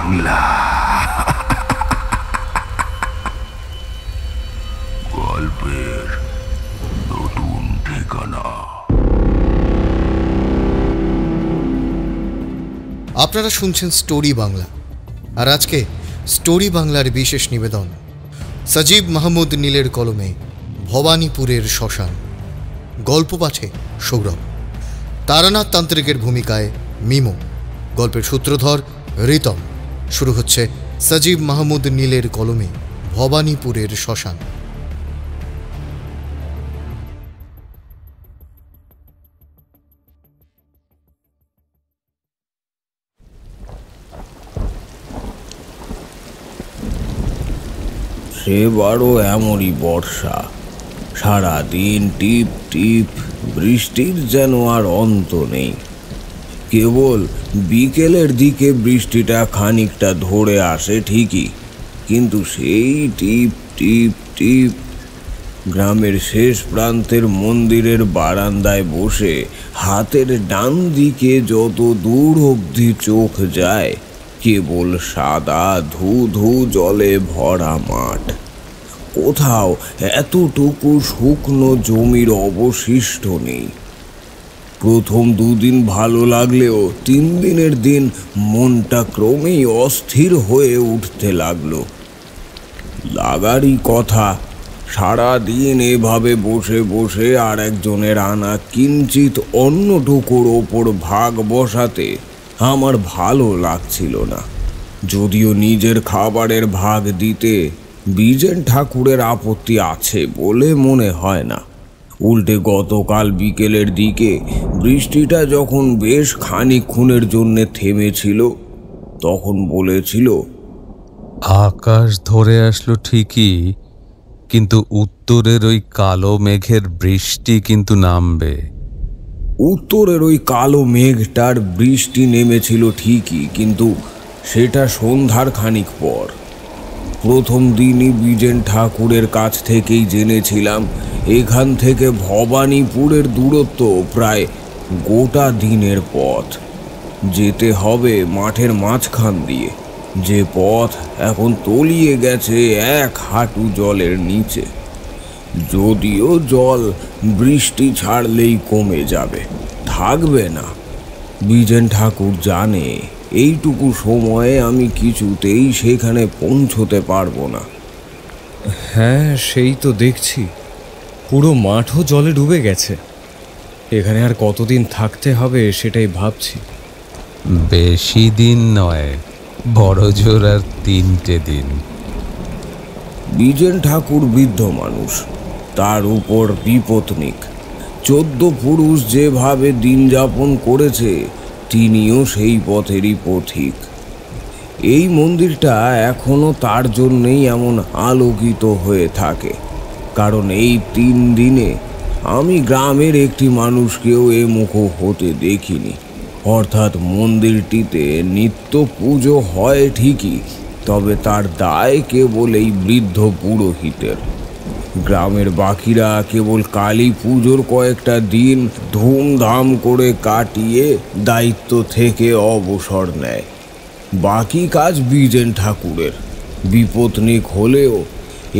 বাংলা। গল্পের নতুন ঠিকানা। আপনারা শুনছেন স্টোরি বাংলা, আর আজকে স্টোরি বাংলার বিশেষ নিবেদন সজীব মাহমুদ নীলের কলমে ভবানীপুরের শ্মশান। গল্প পাঠে সৌরভ, তারানাথ তান্ত্রিকের ভূমিকায় মিমো, গল্পের সূত্রধর রিতম। শুরু হচ্ছে সজীব মাহমুদ নীলের কলমে ভবানীপুরের শ্মশান। সেবারও এমনই বর্ষা, সারাদিন টিপ টিপ বৃষ্টির যেন আর অন্ত নেই। কেবল বিকেলের দিকে বৃষ্টিটা খানিকটা ধরে আসে ঠিকই, কিন্তু সেই টিপ টিপ টিপ। গ্রামের শেষ প্রান্তের মন্দিরের বারান্দায় বসে হাতের ডান দিকে যত দূর অবধি চোখ যায়, কেবল সাদা ধু ধু জলে ভরা মাঠ। কোথাও এতটুকু শুকনো জমির অবশিষ্ট নেই। প্রথম দুদিন ভালো লাগলেও 3 দিনের দিন মনটা ক্রমেই অস্থির হয়ে উঠতে লাগলো। লাগারই কথা, সারাদিন এভাবে বসে বসে আর একজনের আনা কিঞ্চিত অন্যটুকুর ওপর ভাগ বসাতে আমার ভালো লাগছিল না। যদিও নিজের খাবারের ভাগ দিতে বিজেন ঠাকুরের আপত্তি আছে বলে মনে হয় না। উল্টে গতকাল বিকেলের দিকে বৃষ্টিটা যখন বেশ খানিকক্ষণের জন্যে থেমেছিল, তখন বলেছিল, আকাশ ধরে আসলো ঠিকই, কিন্তু উত্তরের ওই কালো মেঘের বৃষ্টি কিন্তু নামবে। উত্তরের ওই কালো মেঘটার বৃষ্টি নেমেছিল ঠিকই, কিন্তু সেটা সন্ধ্যার খানিক পর। প্রথম দিনই বিজেন ঠাকুরের কাছ থেকেই জেনেছিলাম এখান থেকে ভবানীপুরের দূরত্ব প্রায় গোটা দিনের পথ। যেতে হবে মাঠের মাঝখান দিয়ে, যে পথ এখন তলিয়ে গেছে 1 হাঁটু জলের নিচে। যদিও জল বৃষ্টি ছাড়লেই কমে যাবে, থাকবে না। বিজেন ঠাকুর জানে এইটুকু সময়ে আমি কিছুতেই সেখানে পৌঁছতে পারবো না। হ্যাঁ, সেই তো দেখছি, পুরো মাঠও জলে ডুবে গেছে। এখানে আর কতদিন থাকতে হবে সেটাই ভাবছি। বেশি দিন নয়, বড় জোর আর 3টে দিন। বিজেন ঠাকুর বৃদ্ধ মানুষ, তার উপর বিপত্নিক। 14 পুরুষ যেভাবে দিন যাপন করেছে, তিনিও সেই পথেরই পথিক। এই মন্দিরটা এখনো তার জন্যেই এমন আলোকিত হয়ে থাকে, কারণ এই 3 দিনে আমি গ্রামের একটি মানুষকেও এ মুখ হতে দেখিনি। অর্থাৎ মন্দিরটিতে নিত্য পুজো হয় ঠিকই, তবে তার দায় কেবল এই বৃদ্ধ পুরোহিতের। গ্রামের বাকিরা কেবল কালী পুজোর কয়েকটা দিন ধুমধাম করে কাটিয়ে দায়িত্ব থেকে অবসর নেয়। বাকি কাজ বিজেন ঠাকুরের। বিপত্নিক হলেও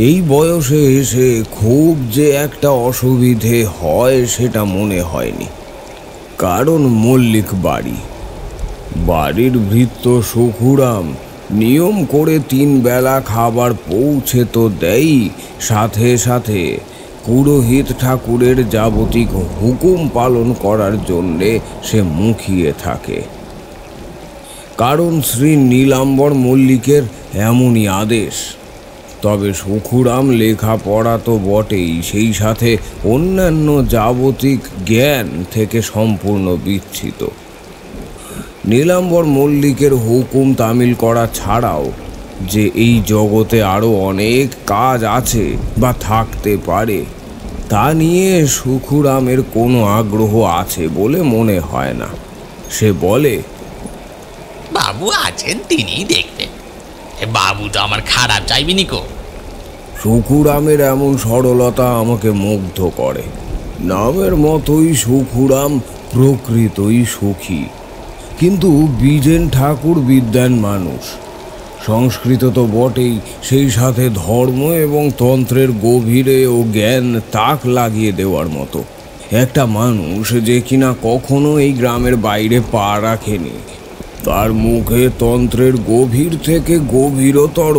এই বয়সে এসে খুব যে একটা অসুবিধে হয় সেটা মনে হয়নি, কারণ মল্লিক বাড়ির ভৃত্য সুখুরাম নিয়ম করে 3 বেলা খাবার পৌঁছে তো দেয়ই, সাথে সাথে পুরোহিত ঠাকুরের যাবতীয় হুকুম পালন করার জন্যে সে মুখিয়ে থাকে। কারণ শ্রী নীলাম্বর মল্লিকের এমনই আদেশ। তবে সুখুরাম লেখাপড়া তো বটেই, সেই সাথে অন্যান্য যাবতীয় জ্ঞান থেকে সম্পূর্ণ বিচ্ছিত। নীলাম্বর মল্লিকের হুকুম তামিল করা ছাড়াও যে এই জগতে আরও অনেক কাজ আছে বা থাকতে পারে, তা নিয়ে সুখুরামের কোনো আগ্রহ আছে বলে মনে হয় না। সে বলে, বাবু আছেন, তিনিই দেখবেন। বাবু তো আমার খারাপ চাইবেনি কো। সুখুরামের এমন সরলতা আমাকে মুগ্ধ করে। নামের মতোই সুখুরাম প্রকৃতই সুখী, কিন্তু বিজেন ঠাকুর বিদ্বান মানুষ, সংস্কৃত তো বটেই, সেই সাথে ধর্ম এবং তন্ত্রের গভীরে ও জ্ঞান তাক লাগিয়ে দেওয়ার মতো একটা মানুষ যে কিনা কখনো এই গ্রামের বাইরে পা রাখেনি, তার মুখে তন্ত্রের গভীর থেকে গভীরতর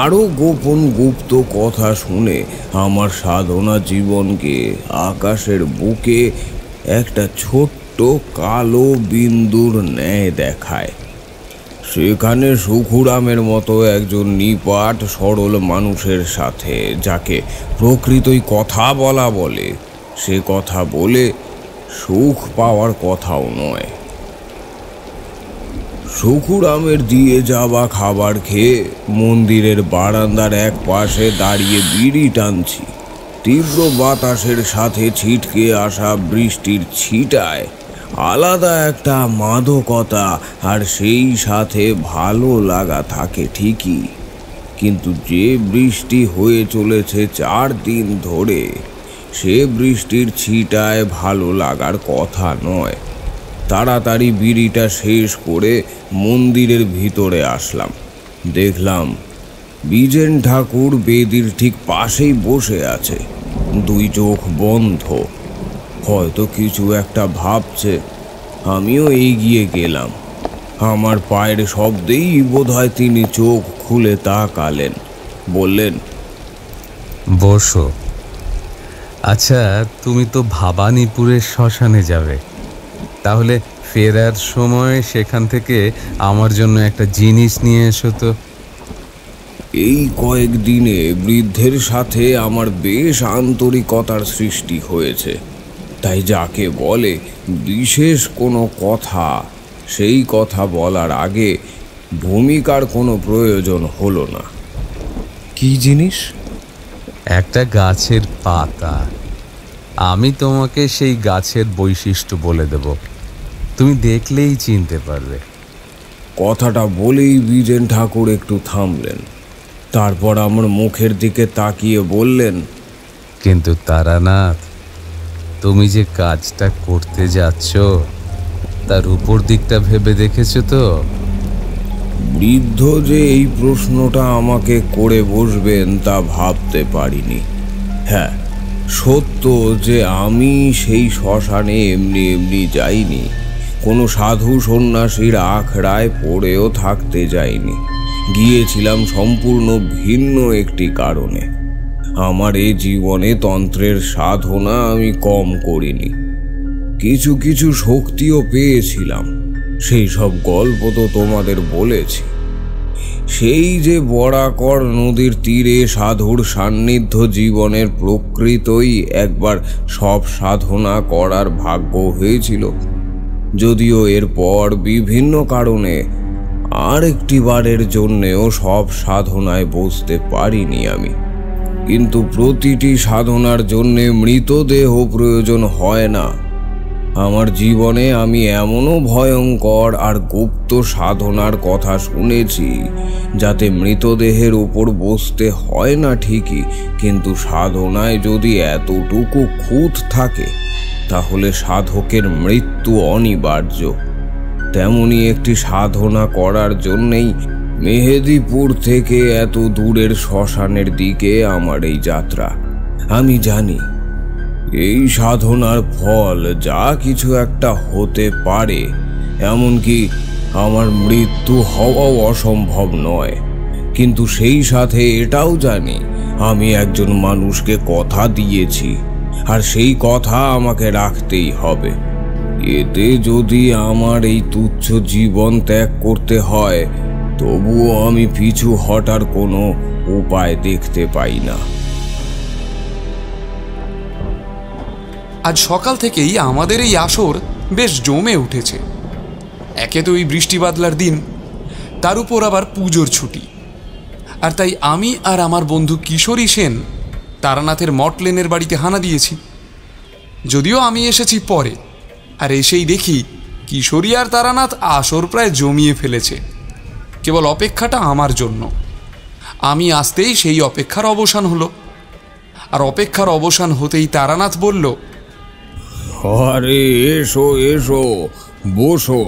আরও গোপন গুপ্ত কথা শুনে আমার সাধনা জীবনকে আকাশের বুকে একটা ছোট্ট কালো বিন্দুর ন্যায় দেখায়। সেখানে সুখুরামের মতো একজন নিপাট সরল মানুষের সাথে, যাকে প্রকৃতই কথা বলা বলে, সে কথা বলে সুখ পাওয়ার কথাও নয়। সুখুরামের দিয়ে যাওয়া খাবার খেয়ে মন্দিরের বারান্দার এক পাশে দাঁড়িয়ে বিড়ি টানছি। তীব্র বাতাসের সাথে ছিটকে আসা বৃষ্টির ছিটায় আলাদা একটা মাদকতা আর সেই সাথে ভালো লাগা থাকে ঠিকই, কিন্তু যে বৃষ্টি হয়ে চলেছে 4 দিন ধরে, সে বৃষ্টির ছিটায় ভালো লাগার কথা নয়। তাড়াতাড়ি বিড়িটা শেষ করে মন্দিরের ভিতরে আসলাম। দেখলাম বিজেন ঠাকুর বেদির ঠিক পাশেই বসে আছে, 2 চোখ বন্ধ, হয়তো কিছু একটা ভাবছে। আমিও এগিয়ে গেলাম। আমার পায়ের শব্দেই বোধহয় তিনি চোখ খুলে তাকালেন, বললেন, বসো। আচ্ছা, তুমি তো ভবানীপুরের শ্মশানে যাবে, তাহলে ফেরার সময় সেখান থেকে আমার জন্য একটা জিনিস নিয়ে এসো তো। এই কয়েকদিনে বৃদ্ধের সাথে আমার বেশ আন্তরিকতার সৃষ্টি হয়েছে, তাই যাকে বলে বিশেষ কোনো কথা, সেই কথা বলার আগে ভূমিকার কোনো প্রয়োজন হলো না। কি জিনিস? একটা গাছের পাতা। আমি তোমাকে সেই গাছের বৈশিষ্ট্য বলে দেব, তুমি দেখলেই চিনতে পারবে। কথাটা বলেই বিজেন ঠাকুর একটু থামলেন, তারপর আমার মুখের দিকে তাকিয়ে বললেন, কিন্তু তারানাথ, তুমি যে কাজটা করতে যাচ্ছ তার উপর দিকটা ভেবে দেখেছো তো? বৃদ্ধ যে এই প্রশ্নটা আমাকে করে বসবেন তা ভাবতে পারিনি। হ্যাঁ, সত্য যে আমি সেই শ্মশানে এমনি এমনি যাইনি, কোনো সাধু সন্ন্যাসীর আখড়ায় পড়েও থাকতে যাইনি। গিয়েছিলাম সম্পূর্ণ ভিন্ন একটি কারণে। আমার এই জীবনে তন্ত্রের সাধনা আমি কম করিনি, কিছু কিছু শক্তিও পেয়েছিলাম, সেই সব গল্প তো তোমাদের বলেছি। সেই যে বরাকর নদীর তীরে সাধুর সান্নিধ্য জীবনের প্রকৃতই একবার সব সাধনা করার ভাগ্য হয়েছিল, যদিও এরপর বিভিন্ন কারণে আর একটি বারের জন্যেও সব সাধনায় বসতে পারিনি আমি। কিন্তু প্রতিটি সাধনার জন্যে মৃতদেহ প্রয়োজন হয় না। আমার জীবনে আমি এমনও ভয়ঙ্কর আর গুপ্ত সাধনার কথা শুনেছি, যাতে মৃতদেহের উপর বসতে হয় না ঠিকই, কিন্তু সাধনায় যদি এতটুকু খুঁত থাকে তাহলে সাধকের মৃত্যু অনিবার্য। তেমনি একটি সাধনা করার জন্যেই মেহেদিপুর থেকে এত দূরের শ্মশানের দিকে আমার এই যাত্রা। আমি জানি এই সাধনার ফল যা কিছু একটা হতে পারে, এমনকি আমার মৃত্যু হওয়াও অসম্ভব নয়, কিন্তু সেই সাথে এটাও জানি আমি একজন মানুষকে কথা দিয়েছি, আর সেই কথা আমাকে রাখতেই হবে। এতে যদি আমার এই তুচ্ছ জীবন ত্যাগ করতে হয়, তবুও আমি পিছু হটার কোনো উপায় দেখতে পাই না। আজ সকাল থেকেই আমাদের এই আসর বেশ জমে উঠেছে। একে তো এই বৃষ্টি বাদলার দিন, তার উপর আবার পুজোর ছুটি, আর তাই আমি আর আমার বন্ধু কিশোরী সেন তারানাথের মটলেনের বাড়িতে হানা দিয়েছি। যদিও আমি এসেছি পরে, আর এসেই দেখি কিশোরী আর তারানাথ আসর প্রায় জমিয়ে ফেলেছে। কেবল অপেক্ষাটা আমার জন্য। আমি আসতেই সেই অপেক্ষার অবসান হলো, আর অপেক্ষার অবসান হতেই তারানাথ বলল, আরে এসো এসো, বসো।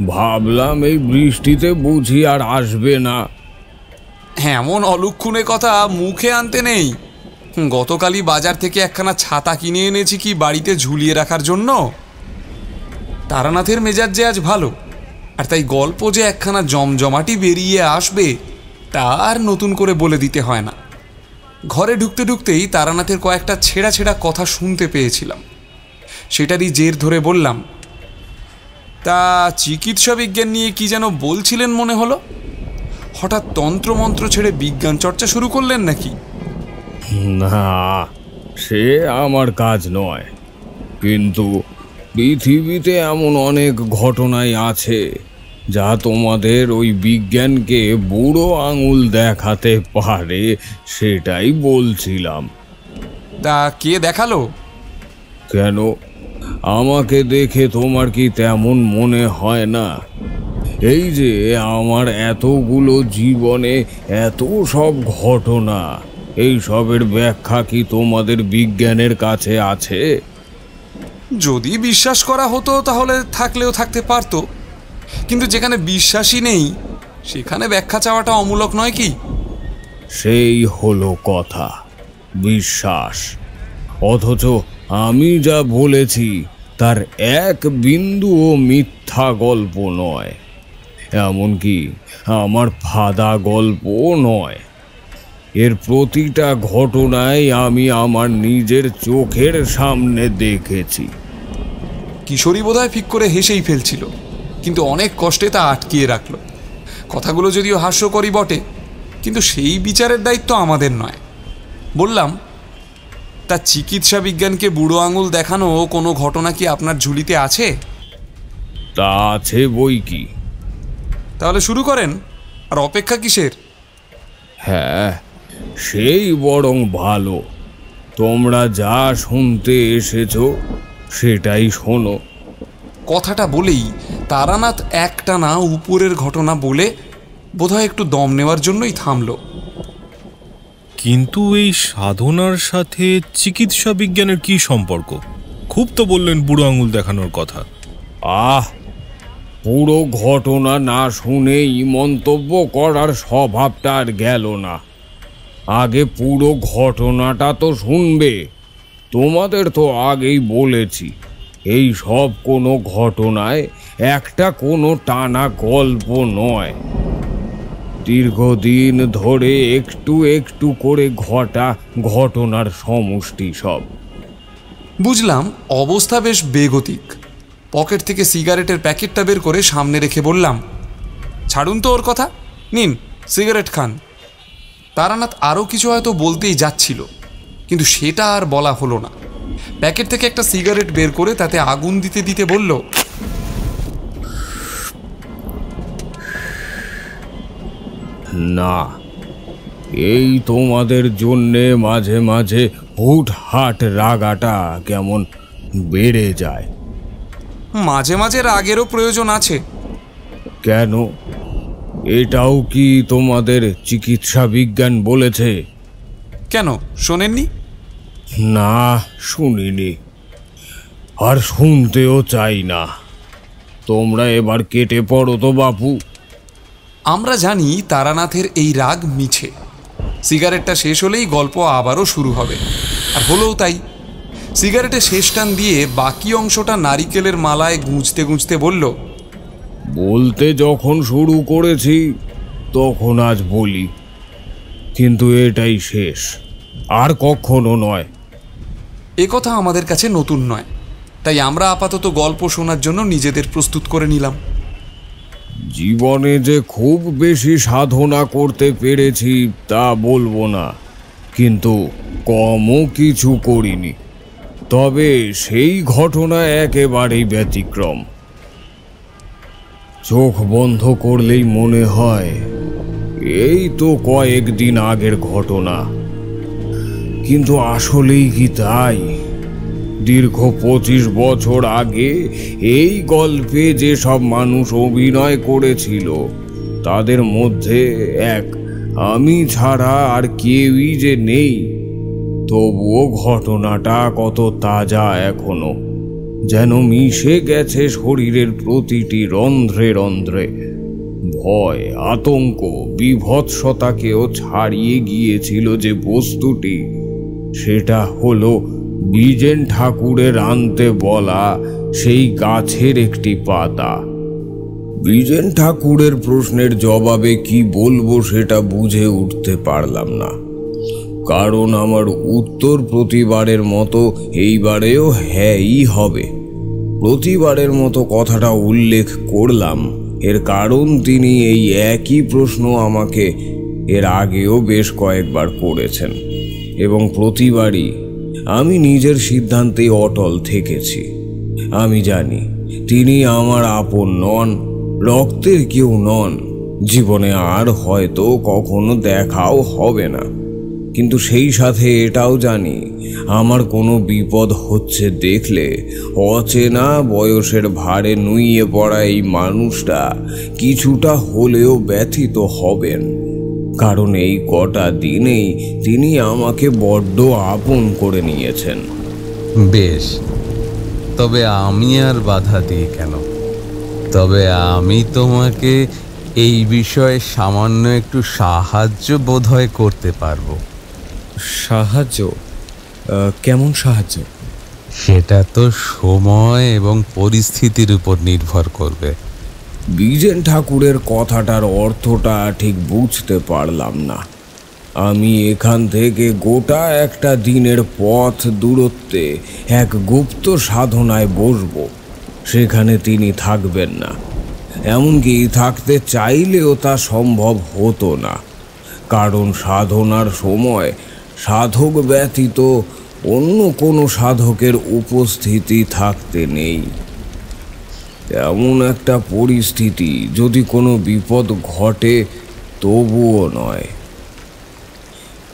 ভাবলাম এই বৃষ্টিতে বুঝি আর আসবে না। এমন অলক্ষণে কথা মুখে আনতে নেই। গতকালই বাজার থেকে একখানা ছাতা কিনে এনেছি কি বাড়িতে ঝুলিয়ে রাখার জন্য। তারানাথের মেজাজ যে আজ ভালো, আর তাই গল্প যে একখানা জমজমাটি বেরিয়ে আসবে তা আর নতুন করে বলে দিতে হয় না। ঘরে ঢুকতে ঢুকতেই তারানাথের কয়েকটা ছেঁড়া ছেঁড়া কথা শুনতে পেয়েছিলাম। সেটারই জের ধরে বললাম, তা চিকিৎসা বিজ্ঞান নিয়ে কি যেন বলছিলেন মনে হলো। হঠাৎ তন্ত্রমন্ত্র ছেড়ে বিজ্ঞান চর্চা শুরু করলেন নাকি? না, সে আমার কাজ নয়, কিন্তু পৃথিবীতে এমন অনেক ঘটনাই আছে যা তোমাদের ওই বিজ্ঞানকে বুড়ো আঙুল দেখাতে পারে, সেটাই বলছিলাম। তা কে দেখালো? কেন, আমাকে দেখে তোমার কি তেমন মনে হয় না? এই যে আমার এতগুলো জীবনে এত সব ঘটনা, এই সবের ব্যাখ্যা কি তোমাদের বিজ্ঞানের কাছে আছে? যদি বিশ্বাস করা হতো তাহলে থাকলেও থাকতে পারতো, কিন্তু যেখানে বিশ্বাসই নেই সেখানে ব্যাখ্যা চাওয়াটা অমূলক নয় কি? সেই হলো কথা, বিশ্বাস। অথচ আমি যা বলেছি তার এক বিন্দুও মিথ্যা গল্প নয়, এমনকি আমার ফাঁদা গল্পও নয়। এর প্রতিটা ঘটনায় আমি আমার নিজের চোখের সামনে দেখেছি। কিশোরী বোধহয় ফিক করে হেসেই ফেলছিল, কিন্তু অনেক কষ্টে তা আটকিয়ে রাখল। কথাগুলো যদিও হাস্যকরই বটে, কিন্তু সেই বিচারের দায়িত্ব আমাদের নয়। বললাম, তা চিকিৎসা বিজ্ঞানকে বুড়ো আঙুল দেখানো কোনো ঘটনা কি আপনার ঝুলিতে আছে? তা আছে বই কি। তাহলে শুরু করেন, আর অপেক্ষা কিসের? হ্যাঁ, সেই বরং ভালো। তোমরা যা শুনতে এসেছো সেটাই শোনো। কথাটা বলেই তারানাথ একটানা উপরের ঘটনা বলে বোধহয় একটু দম নেওয়ার জন্যই থামল। কিন্তু এই সাধনার সাথে চিকিৎসা বিজ্ঞানের কি সম্পর্ক? খুব তো বললেন বুড়ো আঙুল দেখানোর কথা। পুরো ঘটনা না শুনেই মন্তব্য করার স্বভাবটা আর গেল না। আগে পুরো ঘটনাটা তো শুনবে। তোমাদের তো আগেই বলেছি, এই সব কোনো ঘটনায় একটা কোনো টানা গল্প নয়, দীর্ঘদিন ধরে একটু একটু করে ঘটা ঘটনার সমষ্টি সব। বুঝলাম অবস্থা বেশ বেগতিক। পকেট থেকে সিগারেটের প্যাকেটটা বের করে সামনে রেখে বললাম, ছাড়ুন তো ওর কথা, নিন সিগারেট খান। তারানাথ আরও কিছু হয়তো বলতেই যাচ্ছিল, কিন্তু সেটা আর বলা হলো না। প্যাকেট থেকে একটা সিগারেট বের করে তাতে আগুন দিতে দিতে বলল, না, এই তোমাদের জন্যে মাঝে মাঝে হুটহাট রাগাটা কেমন বেড়ে যায়। মাঝে মাঝে রাগেরও প্রয়োজন আছে। কেন, এটাও কি তোমাদের চিকিৎসা বিজ্ঞান বলেছে? কেন, শোনেননি? না, শুনিনি, আর শুনতেও চাই না। তোমরা এবার কেটে পড়ো তো বাপু। আমরা জানি তারানাথের এই রাগ মিছে। সিগারেটটা শেষ হলেই গল্প আবারও শুরু হবে, আর হলোও তাই। সিগারেটে শেষ টান দিয়ে বাকি অংশটা নারিকেলের মালায় গুঁজতে গুঁজতে বলল, বলতে যখন শুরু করেছি তখন আজ বলি, কিন্তু এটাই শেষ, আর কখনো নয়। এ কথা আমাদের কাছে নতুন নয়, তাই আমরা আপাতত গল্প শোনার জন্য নিজেদের প্রস্তুত করে নিলাম। জীবনে যে খুব বেশি সাধনা করতে পেরেছি তা বলবো না, কিন্তু কমও কিছু করিনি। তবে সেই ঘটনা একেবারেই ব্যতিক্রম। চোখ বন্ধ করলেই মনে হয় এই তো কয়েকদিন আগের ঘটনা, কিন্তু আসলেই কি তাই? দীর্ঘ 25 বছর আগে এই গল্পে যে সব মানুষ অভিনয় করেছিল তাদের মধ্যে এক আমি ছাড়া আর কেউই যে নেই, তবুও ঘটনাটা কত তাজা এখনো। যেন মিশে গেছে শরীরের প্রতিটি রন্ধ্রে রন্ধ্রে। ভয়, আতঙ্ক, বিভৎসতাকেও ছাড়িয়ে গিয়েছিল যে বস্তুটি, সেটা হলো বিজেন ঠাকুরের আনতে বলা সেই গাছের একটি পাতা। বিজেন ঠাকুরের প্রশ্নের জবাবে কি বলবো সেটা বুঝে উঠতে পারলাম না, কারণ আমার উত্তর প্রতিবারের মতো এইবারেও হ্যাঁই হবে। প্রতিবারের মতো কথাটা উল্লেখ করলাম, এর কারণ তিনি এই একই প্রশ্ন আমাকে এর আগেও বেশ কয়েকবার করেছেন, এবং প্রতিবারই আমি নিজের সিদ্ধান্তে অটল থেকেছি। আমি জানি তিনি আমার আপন নন, রক্তের কেউ নন, জীবনে আর হয়তো কখনো দেখাও হবে না। কিন্তু সেই সাথে এটাও জানি আমার কোনো বিপদ হচ্ছে দেখলে অচেনা বয়সের ভারে নুইয়ে পড়া এই মানুষটা কিছুটা হলেও ব্যথিত হবেন, কারণ এই কটা দিনেই তিনি আমাকে বড্ড আপন করে নিয়েছেন। বেশ, তবে আমি আর বাধা দিই কেন? তবে আমি তোমাকে এই বিষয়ে সামান্য একটু সাহায্য বোধহয় করতে পারবো। সাহায্য? কেমন সাহায্য? সেটা তো সময় এবং পরিস্থিতির উপর নির্ভর করবে। বিজেন ঠাকুরের কথাটার অর্থটা ঠিক বুঝতে পারলাম না। আমি এখান থেকে গোটা একটা দিনের পথ দূরত্বে এক গুপ্ত সাধনায় বসবো, সেখানে তিনি থাকবেন না, এমনকি থাকতে চাইলেও তা সম্ভব হতো না, কারণ সাধনার সময় সাধক ব্যতীত অন্য কোনো সাধকের উপস্থিতি থাকতে নেই। এমন একটা পরিস্থিতি যদি কোনো বিপদ ঘটে তবুও নয়।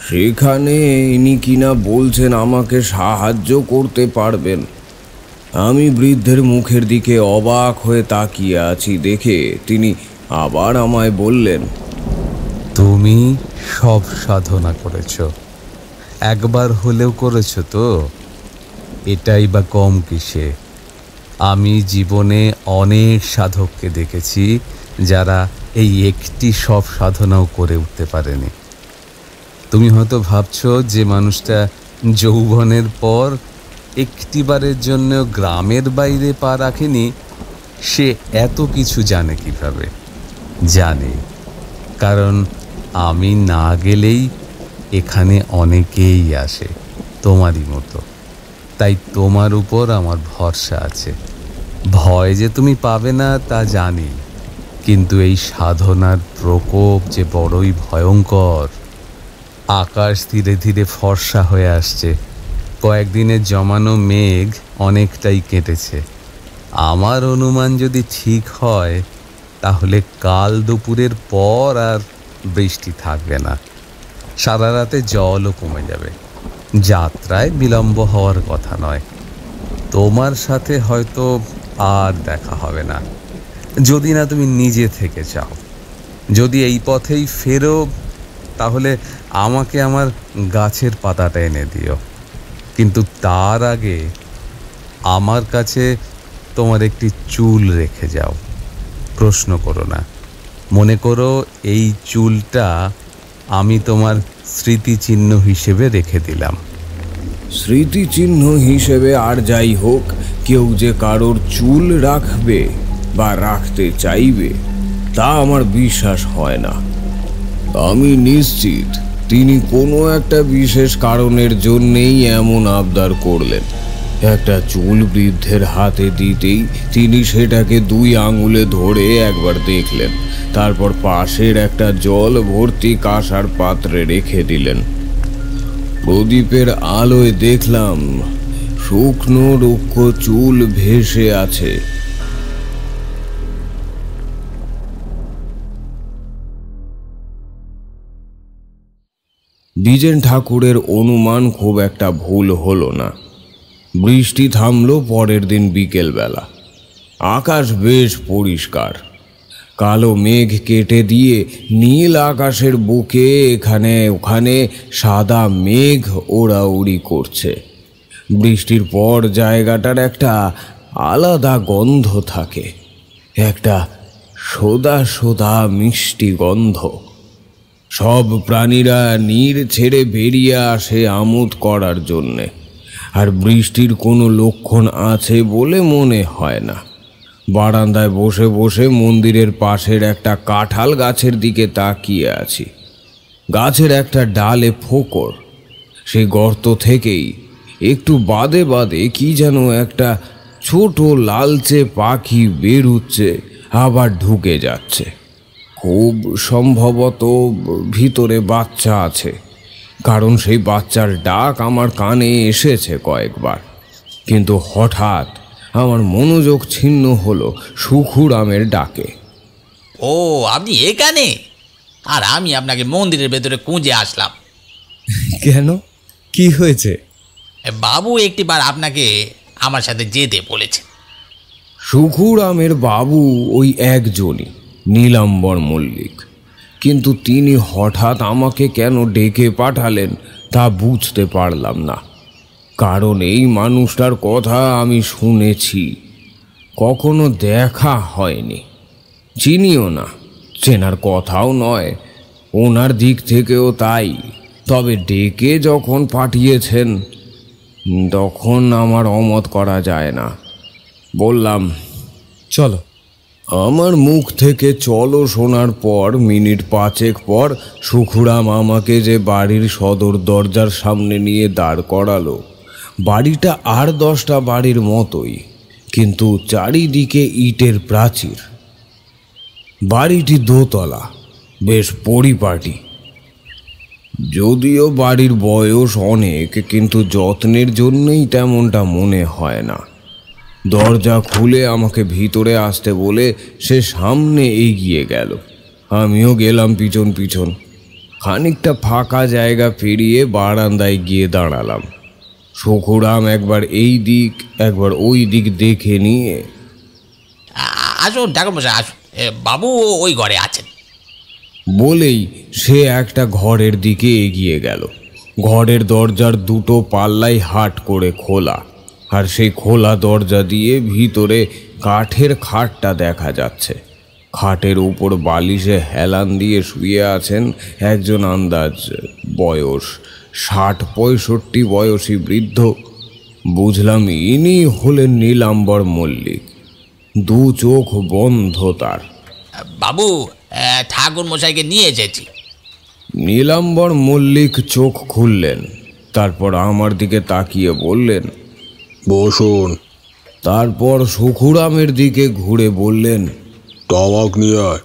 সেখানে ইনি কিনা বলছেন আমাকে সাহায্য করতে পারবেন। আমি বৃদ্ধের মুখের দিকে অবাক হয়ে তাকিয়ে আছি দেখে তিনি আবার আমায় বললেন, তুমি সব সাধনা করেছ, একবার হলেও করেছ তো, এটাই বা কম কিসে? আমি জীবনে অনেক সাধককে দেখেছি যারা এই একটি সব সাধনাও করে উঠতে পারেনি। তুমি হয়তো ভাবছো যে মানুষটা যৌবনের পর একটিবারের জন্য গ্রামের বাইরে পা রাখেনি, সে এত কিছু জানে কিভাবে? জানে, কারণ আমি না গেলেই এখানে অনেকেই আসে তোমারই মতো। তাই তোমার উপর আমার ভরসা আছে। ভয় যে তুমি পাবে না তা জানি, কিন্তু এই সাধনার প্রকোপ যে বড়ই ভয়ঙ্কর। আকাশ ধীরে ধীরে ফর্সা হয়ে আসছে, কয়েকদিনের জমানো মেঘ অনেকটাই কেটেছে। আমার অনুমান যদি ঠিক হয় তাহলে কাল দুপুরের পর আর বৃষ্টি থাকবে না, সারা রাতে জলও কমে যাবে। যাত্রায় বিলম্ব হওয়ার কথা নয়। তোমার সাথে হয়তো আর দেখা হবে না, যদি না তুমি নিজে থেকে চাও। যদি এই পথেই ফেরো তাহলে আমাকে আমার গাছের পাতাটা এনে দিও, কিন্তু তার আগে আমার কাছে তোমার একটি চুল রেখে যাও। প্রশ্ন করো না, মনে করো এই চুলটা আমি তোমার স্মৃতিচিহ্ন হিসেবে রেখে দিলাম। স্মৃতিচিহ্ন হিসেবে আর যাই হোক, কেউ যে কারোর চুল রাখবে বা রাখতে চাইবে তা আমার বিশ্বাস হয় না। আমি নিশ্চিত তিনি কোনো একটা বিশেষ কারণের জন্যেই এমন আবদার করলেন। একটা চুল বৃদ্ধের হাতে দিতেই তিনি সেটাকে 2 আঙুলে ধরে একবার দেখলেন, তারপর পাশের একটা জল ভর্তি কাঁসার পাত্রে রেখে দিলেন। প্রদীপের আলোয় দেখলাম শুকনো রুক্ষ চুল ভেসে আছে। বিজেন ঠাকুরের অনুমান খুব একটা ভুল হলো না। বৃষ্টি থামল পরের দিন বিকেলবেলা। আকাশ বেশ পরিষ্কার, কালো মেঘ কেটে দিয়ে নীল আকাশের বুকে এখানে ওখানে সাদা মেঘ ওড়াউড়ি করছে। বৃষ্টির পর জায়গাটার একটা আলাদা গন্ধ থাকে, একটা সোদা সোদা মিষ্টি গন্ধ। সব প্রাণীরা নীড় ছেড়ে বেরিয়ে আসে আমোদ করার জন্যে, আর বৃষ্টির কোনো লক্ষণ আছে বলে মনে হয় না। বারান্দায় বসে বসে মন্দিরের পাশের একটা কাঁঠাল গাছের দিকে তাকিয়ে আছি। গাছের একটা ডালে ফোকর, সেই গর্ত থেকেই একটু বাদে বাদে কি যেন একটা ছোট লালচে পাখি বেরুচ্ছে আবার ঢুকে যাচ্ছে। খুব সম্ভবত ভিতরে বাচ্চা আছে, কারণ সেই বাচ্চার ডাক আমার কানে এসেছে কয়েকবার। কিন্তু হঠাৎ আমার মনোযোগ ছিন্ন হলো সুখুরামের ডাকে। ও, আপনি এখানে? আর আমি আপনাকে মন্দিরের ভেতরে খুঁজে আসলাম। কেন, কি হয়েছে? বাবু একটিবার আপনাকে আমার সাথে যেতে বলেছে। সুখুরামের বাবু ওই একজনই, নীলাম্বর মল্লিক। কিন্তু তিনি হঠাৎ আমাকে কেন ডেকে পাঠালেন তা বুঝতে পারলাম না। কারণ এই মানুষটার কথা আমি শুনেছি, কখনো দেখা হয়নি, চিনিও না, চেনার কথাও নয় ওনার দিক থেকেও তাই। তবে ডেকে যখন পাঠিয়েছেন তখন আমার অমত করা যায় না। বললাম, চলো। আমার মুখ থেকে চলো শোনার পর মিনিট 5 পর সুখুরাম আমাকে যে বাড়ির সদর দরজার সামনে নিয়ে দাঁড় করালো। বাড়িটা আর 10টা বাড়ির মতোই, কিন্তু চারিদিকে ইটের প্রাচীর। বাড়িটি দোতলা, বেশ পরিপাটি। যদিও বাড়ির বয়স অনেক, কিন্তু যত্নের জন্যই তেমনটা মনে হয় না। দরজা খুলে আমাকে ভিতরে আসতে বলে সে সামনে এগিয়ে গেল। আমিও গেলাম পিছন পিছন। খানিকটা ফাঁকা জায়গা পেরিয়ে বারান্দায় গিয়ে দাঁড়ালাম। সুখুরাম একবার এই দিক একবার ওই দিক দেখে নিয়ে, আসুন ঠাকুরমশাই, আসুন, বাবু ওই ঘরে আছেন বলেই সে একটা ঘরের দিকে এগিয়ে গেল। ঘরের দরজার দুটো পাল্লাই হাট করে খোলা, আর সেই খোলা দরজা দিয়ে ভিতরে কাঠের খাটটা দেখা যাচ্ছে। খাটের উপর বালিশে হেলান দিয়ে শুয়ে আছেন একজন আন্দাজ বয়স 60-65 বয়সী বৃদ্ধ। বুঝলাম ইনি হলেন নীলাম্বর মল্লিক। দু চোখ বন্ধ তার। বাবু, ঠাকুরমশাইকে নিয়ে এসেছি। নীলাম্বর মল্লিক চোখ খুললেন, তারপর আমার দিকে তাকিয়ে বললেন, বসুন। তারপর সুখুরামের দিকে ঘুরে বললেন, তামাক নিয়ে আয়,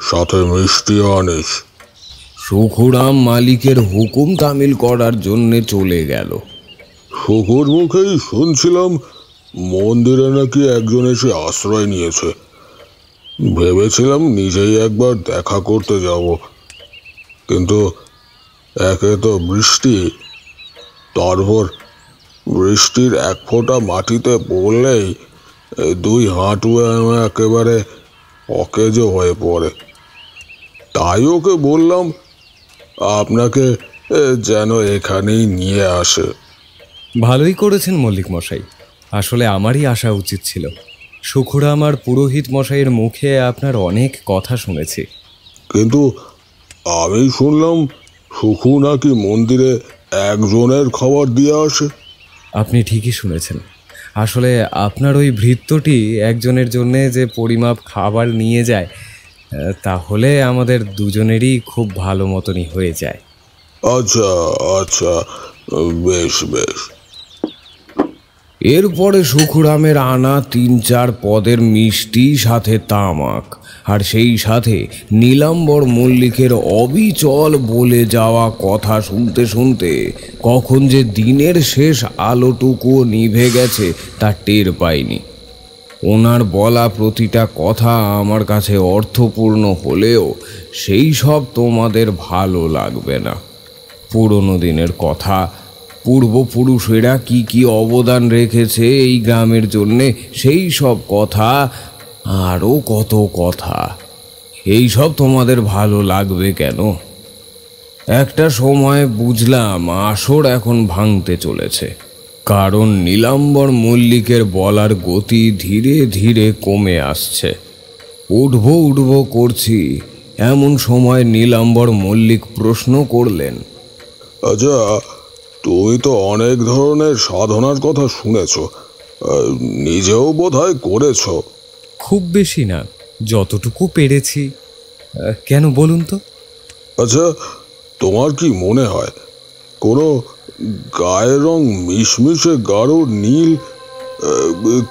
সাথে মিষ্টিও আনিস। সুখুরাম মালিকের হুকুম তামিল করার জন্যে চলে গেল। শুকুর মুখেই শুনছিলাম মন্দিরে নাকি একজন এসে আশ্রয় নিয়েছে। ভেবেছিলাম নিজেই একবার দেখা করতে যাব, কিন্তু একে তো বৃষ্টি, তারপর বৃষ্টির এক ফোঁটা মাটিতে পড়লেই 2 হাঁটু একেবারে অকেজো হয়ে পড়ে। তাই ওকে বললাম আপনাকে যেন এখানেই নিয়ে আসে। ভালোই করেছেন মল্লিক মশাই, আসলে আমারই আসা উচিত ছিল। সুখুরাম আর পুরোহিত মশাইয়ের মুখে আপনার অনেক কথা শুনেছি। কিন্তু আমি শুনলাম সুখু নাকি মন্দিরে একজনের খাবার দিয়ে আসে। আপনি ঠিকই শুনেছেন। আসলে আপনার ওই ভৃত্যটি একজনের জন্যে যে পরিমাপ খাবার নিয়ে যায়, তাহলে আমাদের দুজনেরই খুব ভালো মতনই হয়ে যায়। আচ্ছা আচ্ছা, বেশ বেশ। এরপরে সুখুরামের আনা 3-4 পদের মিষ্টি, সাথে তামাক, আর সেই সাথে নীলাম্বর মল্লিকের অবিচল বলে যাওয়া কথা শুনতে শুনতে কখন যে দিনের শেষ আলোটুকুও নিভে গেছে তা টের পাইনি। ওনার বলা প্রতিটা কথা আমার কাছে অর্থপূর্ণ হলেও সেই সব তোমাদের ভালো লাগবে না। পুরনো দিনের কথা, পূর্বপুরুষেরা কি কি অবদান রেখেছে এই গ্রামের জন্যে, সেই সব কথা, আরও কত কথা। এই সব তোমাদের ভালো লাগবে কেন? একটা সময় বুঝলাম আসর এখন ভাঙতে চলেছে, কারণ নীলাম্বর মল্লিকের বলার গতি ধীরে ধীরে কমে আসছে। উঠবো উঠবো করছি, এমন সময় নীলাম্বর মল্লিক প্রশ্ন করলেন, আচ্ছা, তুমি তো অনেক ধরনের সাধনার কথা শুনেছ, নিজেও বোধহয় করেছ। খুব বেশি না, যতটুকু পেরেছি। কেন বলুন তো? আচ্ছা, তোমার কি মনে হয় কোনো গায়ের রং মিশমিশে গাঢ় নীল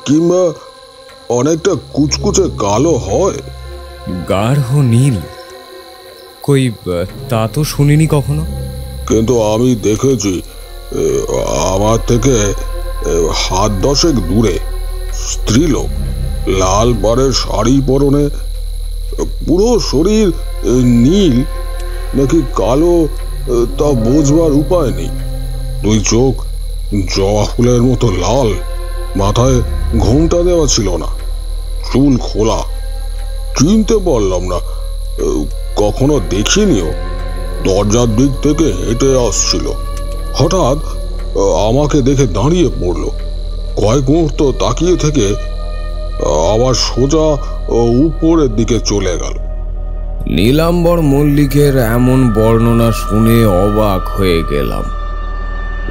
কিংবা অনেকটা কুচকুচে কালো হয়? গাঢ় নীল? কই, তা তো শুনিনি কখনো। কিন্তু আমি দেখেছি আমার থেকে হাত 10 দূরে স্ত্রীলোক, লাল পাড়ের শাড়ি পরনে, পুরো শরীর নীল নাকি কালো তা বোঝবার উপায় নেই। 2 চোখ জবা ফুলের মতো লাল, মাথায় ঘোমটা দেওয়া ছিল না, চুল খোলা। চিনতে পারলাম না, কখনো দেখিনি। দরজার দিক থেকে হেঁটে আসছিল, হঠাৎ আমাকে দেখে দাঁড়িয়ে পড়ল। কয়েক মুহূর্ত তাকিয়ে থেকে আবার সোজা উপরের দিকে চলে গেল। নীলাম্বর মল্লিকের এমন বর্ণনা শুনে অবাক হয়ে গেলাম।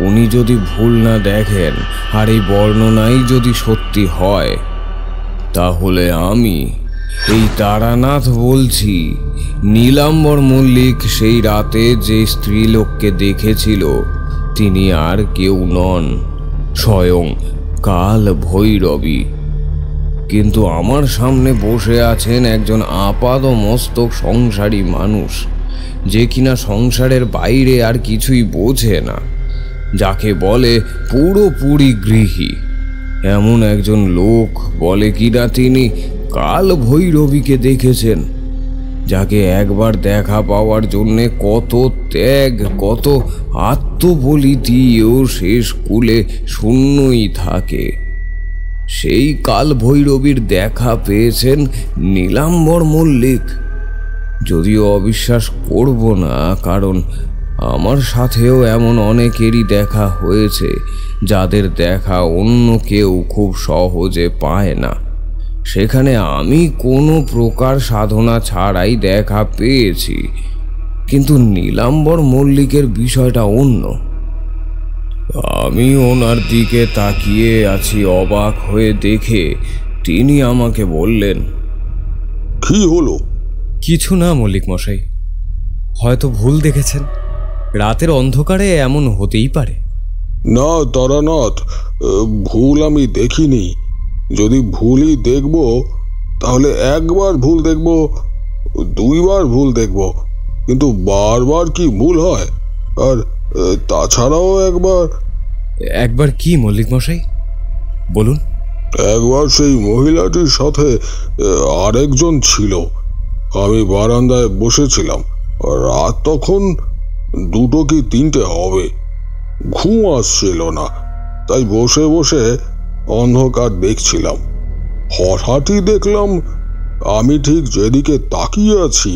উনি যদি ভুল না দেখেন আর এই বর্ণনাই যদি সত্যি হয়, তাহলে আমি এই তারানাথ বলছি, নীলাম্বর মল্লিক সেই রাতে যে স্ত্রীলোককে দেখেছিল তিনি আর কেউ নন, স্বয়ং কাল ভৈরবী। কিন্তু আমার সামনে বসে আছেন একজন আপাদমস্তক সংসারী মানুষ, যে কিনা সংসারের বাইরে আর কিছুই বোঝে না, যাকে বলে পুরোপুরি গৃহী। এমন একজন লোক বলে কিনা তিনি কাল ভৈরবীকে দেখেছেন, যাকে একবার দেখা পাওয়ার জন্যে কত ত্যাগ, কত আত্মবলি দিয়েও শেষ কুলে শূন্যই থাকে। সেই কাল ভৈরবীর দেখা পেয়েছেন নীলাম্বর মল্লিক। যদিও অবিশ্বাস করব না, কারণ আমার সাথেও এমন অনেকেরই দেখা হয়েছে যাদের দেখা অন্য কেউ খুব সহজে পায় না। সেখানে আমি কোনো প্রকার সাধনা ছাড়াই দেখা পেয়েছি, কিন্তু নীলাম্বর মল্লিকের বিষয়টা অন্য। আমি ওনার দিকে তাকিয়ে আছি অবাক হয়ে দেখে তিনি আমাকে বললেন, কি হলো? কিছু না মল্লিক মশাই, হয়তো ভুল দেখেছেন। রাতের অন্ধকারে এমন হতেই পারে। না তারানাথ, ভুল আমি দেখিনি। যদি ভুলই দেখব তাহলে একবার ভুল দেখব, 2 বার ভুল দেখব, কিন্তু বারবার কি ভুল হয়? আর তাছাড়াও একবার কি মল্লিক মশাই বলুন? একবার সেই মহিলাটির সাথে আরেকজন ছিল। আমি বারান্দায় বসেছিলাম, রাত তখন 2 কি 3টে হবে। ঘুম আসছিল না, তাই বসে বসে অন্ধকার দেখছিলাম। হঠাৎই দেখলাম আমি ঠিক যেদিকে তাকিয়ে আছি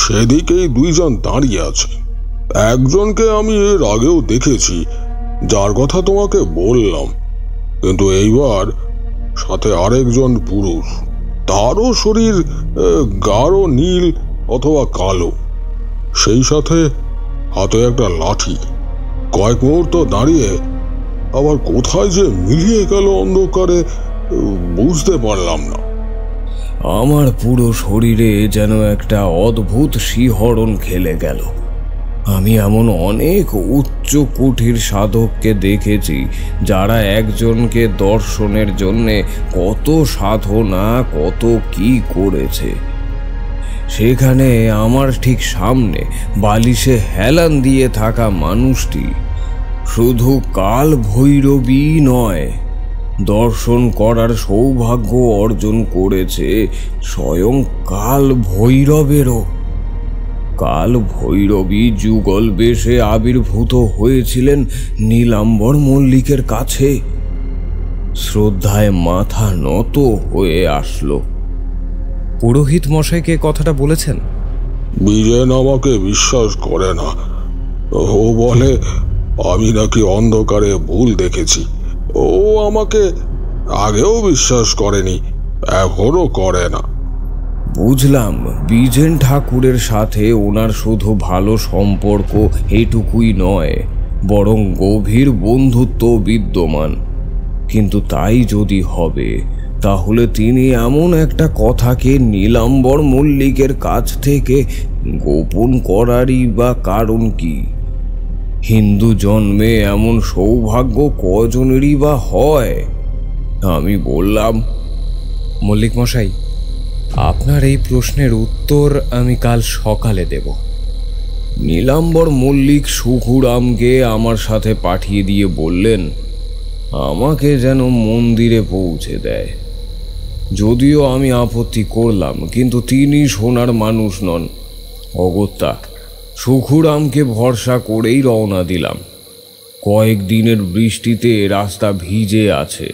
সেদিকেই 2 জন দাঁড়িয়ে আছে। একজনকে আমি এর আগেও দেখেছি, যার কথা তোমাকে বললাম, কিন্তু এইবার সাথে আরেকজন পুরুষ। তারও শরীর গাঢ় নীল অথবা কালো, সেই সাথে হাতে একটা লাঠি। কয়েক মুহূর্ত দাঁড়িয়ে আবার কোথায় যে মিলিয়ে গেল অন্ধকারে বুঝতে পারলাম না। আমার পুরো শরীরে যেন একটা অদ্ভুত শিহরণ খেলে গেল। আমি এমন অনেক উচ্চ কুঠির সাধককে দেখেছি যারা একজনকে দর্শনের জন্যে কত সাধনা, কত কি করেছে। সেখানে আমার ঠিক সামনে বালিশে হেলান দিয়ে থাকা মানুষটি শুধু কাল ভৈরবী নয়, দর্শন করার সৌভাগ্য অর্জন করেছে স্বয়ং কাল ভৈরবেরও। কাল ভৈরবী যুগল বেশে আবির্ভূত হয়েছিলেন নীলাম্বর মল্লিকের কাছে। শ্রদ্ধায় মাথা নত হয়ে আসলো। পুরোহিত মশাইকে কথাটা বলেছেন? বিজেন আমাকে বিশ্বাস করে না। ও বলে আমি নাকি অন্ধকারে ভুল দেখেছি। ও আমাকে আগেও বিশ্বাস করেনি, এখনো করে না। বুঝলাম, বিজেন ঠাকুরের সাথে ওনার শুধু ভালো সম্পর্ক এটুকুই নয়, বরং গভীর বন্ধুত্ব বিদ্যমান। কিন্তু তাই যদি হবে, তাহলে তিনি এমন একটা কথাকে নীলাম্বর মল্লিকের কাছ থেকে গোপন করারই বা কারণ কি? হিন্দু জন্মে এমন সৌভাগ্য কজনেরই বা হয়? আমি বললাম, মল্লিক মশাই, আপনার এই প্রশ্নের উত্তর আমি কাল সকালে দেব। নীলাম্বর মল্লিক সুখুরামকে আমার সাথে পাঠিয়ে দিয়ে বললেন আমাকে যেন মন্দিরে পৌঁছে দেয়। যদিও আমি আপত্তি করলাম, কিন্তু তিনি শোনার মানুষ নন। অগত্যা সুখুরামকে ভরসা করেই রওনা দিলাম। কয়েকদিনের বৃষ্টিতে রাস্তা ভিজে আছে,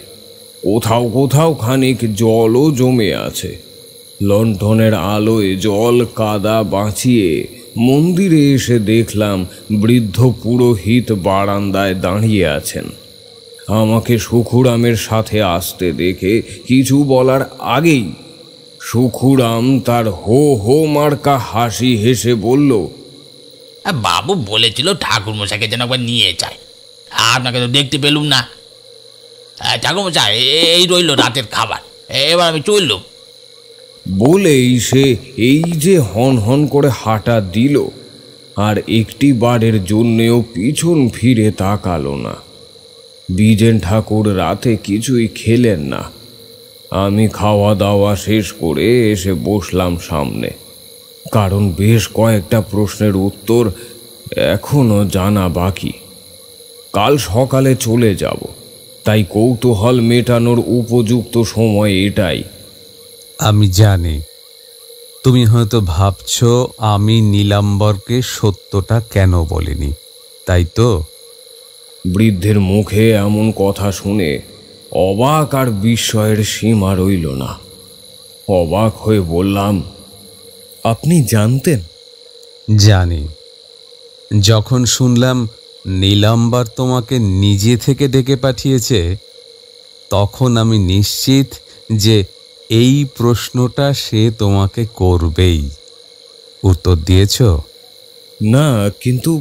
কোথাও কোথাও খানিক জলও জমে আছে। লণ্ঠনের আলোয় জল কাদা বাঁচিয়ে মন্দিরে এসে দেখলাম বৃদ্ধ পুরোহিত বারান্দায় দাঁড়িয়ে আছেন। আমাকে সুখুরামের সাথে আসতে দেখে কিছু বলার আগেই সুখুরাম তার হো হো মার্কা হাসি হেসে বলল, বাবু বলেছিল ঠাকুরমশাইকে যেন একবার নিয়ে যায়, আপনাকে তো দেখতে পেলুম না। ঠাকুরমশাই, এই রইল রাতের খাবার, এবার আমি চললুম। বলেই সে এই যে হন হন করে হাঁটা দিল, আর একটি বারের জন্যেও পিছন ফিরে তাকালো না। বিজেন ঠাকুর রাতে কিছুই খেলেন না। আমি খাওয়া দাওয়া শেষ করে এসে বসলাম সামনে, কারণ বেশ কয়েকটা প্রশ্নের উত্তর এখনো জানা বাকি। কাল সকালে চলে যাব, তাই কৌতূহল মেটানোর উপযুক্ত সময় এটাই। আমি জানি তুমি হয়তো ভাবছো আমি নীলাম্বরকে সত্যটা কেন বলিনি, তাই তো? বৃদ্ধের মুখে এমন কথা শুনে অবাক আর বিস্ময়ের সীমা রইল না। অবাক হয়ে বললাম, আপনি জানতেন? জানি। যখন শুনলাম নীলাম্বর তোমাকে নিজে থেকে ডেকে পাঠিয়েছে, তখন আমি নিশ্চিত যে এই প্রশ্নটা সে তোমাকে করবেই। উত্তর দিয়েছ? না, কিন্তু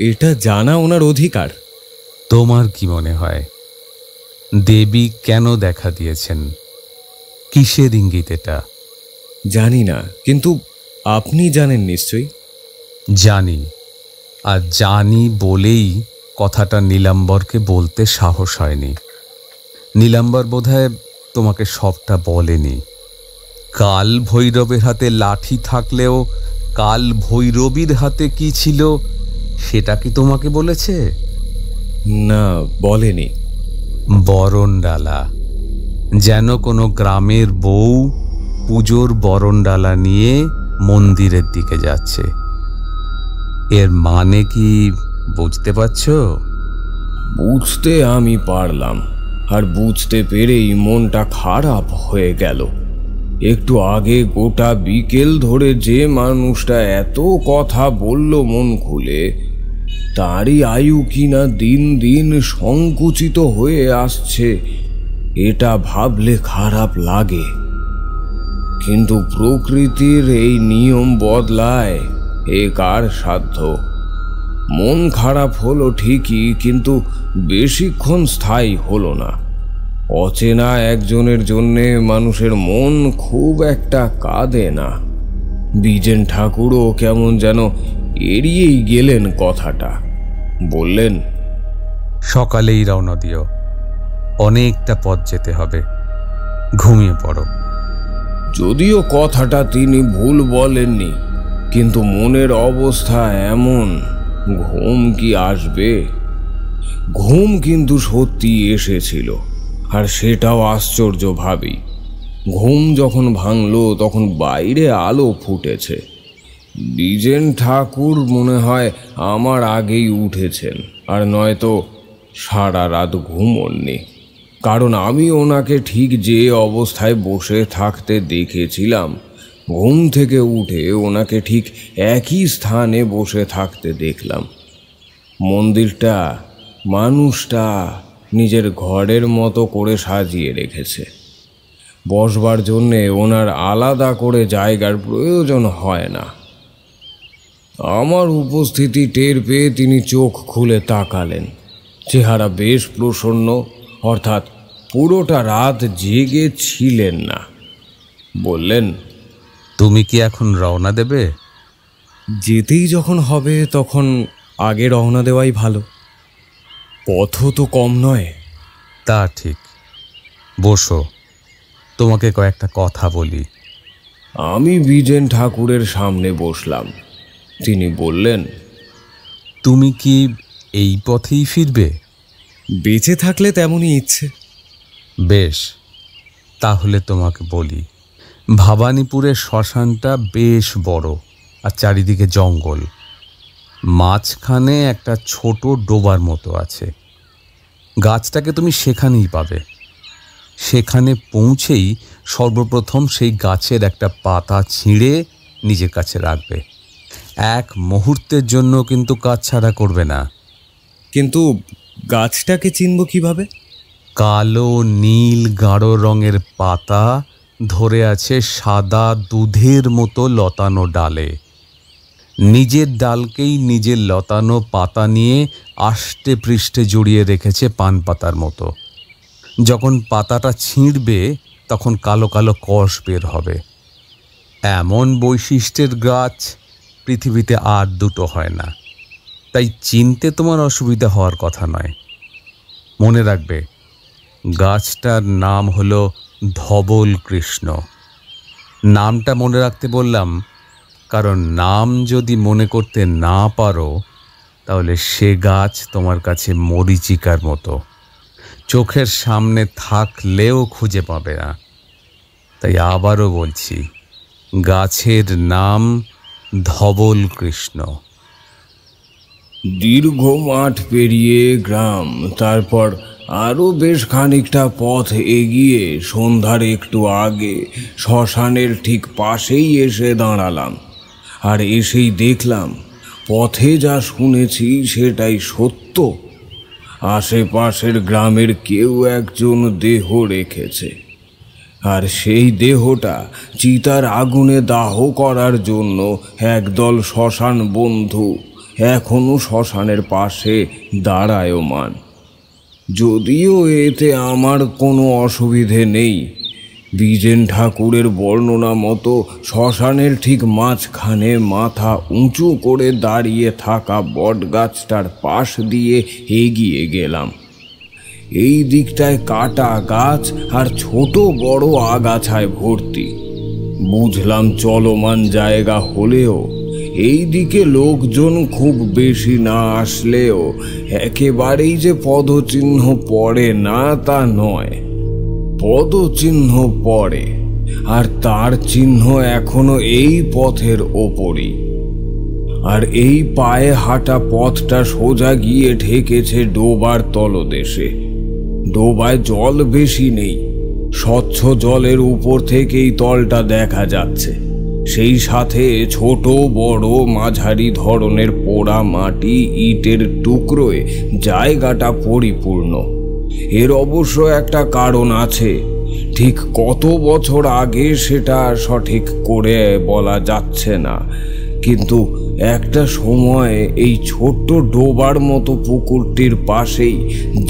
এটা জানা ওনার অধিকার। তোমার কি মনে হয় দেবী কেন দেখা দিয়েছেন? কিসের ইঙ্গিত এটা? জানি না, কিন্তু আপনি জানেন নিশ্চয়ই। জানি, আর জানি বলেই কথাটা নীলাম্বরকে বলতে সাহস হয়নি। নীলাম্বর বোধহয় তোমাকে সবটা বলেনি। কাল ভৈরবের হাতে লাঠি থাকলেও কাল ভৈরবীর হাতে কি ছিল সেটা কি তোমাকে বলেছে? না, বলেনি। বরণডালা, যেন কোনো গ্রামের বউ পুজোর বরণডালা নিয়ে মন্দিরের দিকে যাচ্ছে। এর মানে কি বুঝতে পারছো? বুঝতে আমি পারলাম, আর বুঝতে পেরেই মনটা খারাপ হয়ে গেল। একটু আগে গোটা বিকেল ধরে যে মানুষটা এত কথা বলল মন খুলে, তারই আয়ু কিনা দিন দিন সংকুচিত হয়ে আসছে, এটা ভাবলে খারাপ লাগে। কিন্তু প্রকৃতির এই নিয়ম বদলায়, এ কার সাধ্য? মন খারাপ হলো ঠিকই, কিন্তু বেশিক্ষণ স্থায়ী হলো না। অচেনা একজনের জন্যে মানুষের মন খুব একটা কাঁদে না। বিজেন ঠাকুরও কেমন যেন এড়িয়েই গেলেন কথাটা। বললেন, সকালেই রওনা দিও, অনেকটা পথ যেতে হবে, ঘুমিয়ে পড়ো। যদিও কথাটা তিনি ভুল বলেননি, কিন্তু মনের অবস্থা এমন, ঘুম কি আসবে? ঘুম কিন্তু সত্যি এসেছিল, আর সেটাও আশ্চর্যভাবেই। ঘুম যখন ভাঙলো তখন বাইরে আলো ফুটেছে। বিজেন ঠাকুর মনে হয় আমার আগেই উঠেছেন, আর নয়তো সারা রাত ঘুমোননি। কারণ আমি ওনাকে ঠিক যে অবস্থায় বসে থাকতে দেখেছিলাম, ঘুম থেকে উঠে ওনাকে ঠিক একই স্থানে বসে থাকতে দেখলাম। মন্দিরটা মানুষটা নিজের ঘরের মতো করে সাজিয়ে রেখেছে। বসবার জন্যে ওনার আলাদা করে জায়গার প্রয়োজন হয় না। আমার উপস্থিতি টের পেয়ে তিনি চোখ খুলে তাকালেন। চেহারা বেশ প্রসন্ন, অর্থাৎ পুরোটা রাত জেগে ছিলেন না। বললেন, তুমি কি এখন রওনা দেবে? যেতেই যখন হবে তখন আগে রওনা দেওয়াই ভালো, পথও তো কম নয়। তা ঠিক, বসো, তোমাকে কয়েকটা কথা বলি। আমি বিজেন ঠাকুরের সামনে বসলাম। তিনি বললেন, তুমি কি এই পথেই ফিরবে? বেঁচে থাকলে তেমনই ইচ্ছে। বেশ, তাহলে তোমাকে বলি, ভবানীপুরের শ্মশানটা বেশ বড় আর চারিদিকে জঙ্গল। মাঝখানে একটা ছোট ডোবার মতো আছে। গাছটাকে তুমি সেখানেই পাবে। সেখানে পৌঁছেই সর্বপ্রথম সেই গাছের একটা পাতা ছিঁড়ে নিজের কাছে রাখবে। এক মুহূর্তের জন্য কিন্তু কাজ ছাড়া করবে না। কিন্তু গাছটাকে চিনব কিভাবে? কালো নীল গাঢ় রঙের পাতা ধরে আছে সাদা দুধের মতো লতানো ডালে। নিজের ডালকেই নিজের লতানো পাতা নিয়ে আষ্টে পৃষ্ঠে জড়িয়ে রেখেছে পান পাতার মতো। যখন পাতাটা ছিঁড়বে তখন কালো কালো কষ বের হবে। এমন বৈশিষ্ট্যের গাছ পৃথিবীতে আর দুটো হয় না, তাই চিনতে তোমার অসুবিধা হওয়ার কথা নয়। মনে রাখবে, গাছটার নাম হলো ধবল কৃষ্ণ। নামটা মনে রাখতে বললাম কারণ নাম যদি মনে করতে না পারো তাহলে সে গাছ তোমার কাছে মরীচিকার মতো, চোখের সামনে থাকলেও খুঁজে পাবে না। তাই আবারও বলছি, গাছের নাম ধবল কৃষ্ণ। দীর্ঘ মাঠ পেরিয়ে গ্রাম, তারপর আরও বেশ খানিকটা পথ এগিয়ে সন্ধ্যার একটু আগে শ্মশানের ঠিক পাশেই এসে দাঁড়ালাম। আর এসেই দেখলাম পথে যা শুনেছি সেটাই সত্য। আশেপাশের গ্রামের কেউ একজন দেহ রেখেছে, আর সেই দেহটা চিতার আগুনে দাহ করার জন্য একদল শ্মশান বন্ধু এখনো শ্মশানের পাশে দাঁড়ায়মান। যদিও এতে আমার কোনো অসুবিধে নেই। বিজেন ঠাকুরের বর্ণনা মতো শ্মশানের ঠিক মাঝখানে মাথা উঁচু করে দাঁড়িয়ে থাকা বটগাছটার পাশ দিয়ে এগিয়ে গেলাম। এই দিকটায় কাটা গাছ আর ছোট বড় আগাছায় ভর্তি। বুঝলাম চলমান জায়গা হলেও এই দিকে লোকজন খুব বেশি না আসলেও একেবারেই যে পদচিহ্ন পড়ে না তা নয়। পদচিহ্ন পড়ে, আর তার চিহ্ন এখনো এই পথের ওপরই। আর এই পায়ে হাঁটা পথটা সোজা গিয়ে ঠেকেছে ডোবার তলদেশে। ডোবায় জল বেশি নেই, স্বচ্ছ জলের উপর থেকেই তলটা দেখা যাচ্ছে। সেই সাথে ছোট বড় মাঝারি ধরনের পোড়া মাটি ইটের টুকরোয় জায়গাটা পরিপূর্ণ। এর অবশ্য একটা কারণ আছে, ঠিক কত বছর আগে সেটা সঠিক করে বলা যাচ্ছে না, কিন্তু একটা সময় এই ছোট্ট ডোবার মতো পুকুরটির পাশেই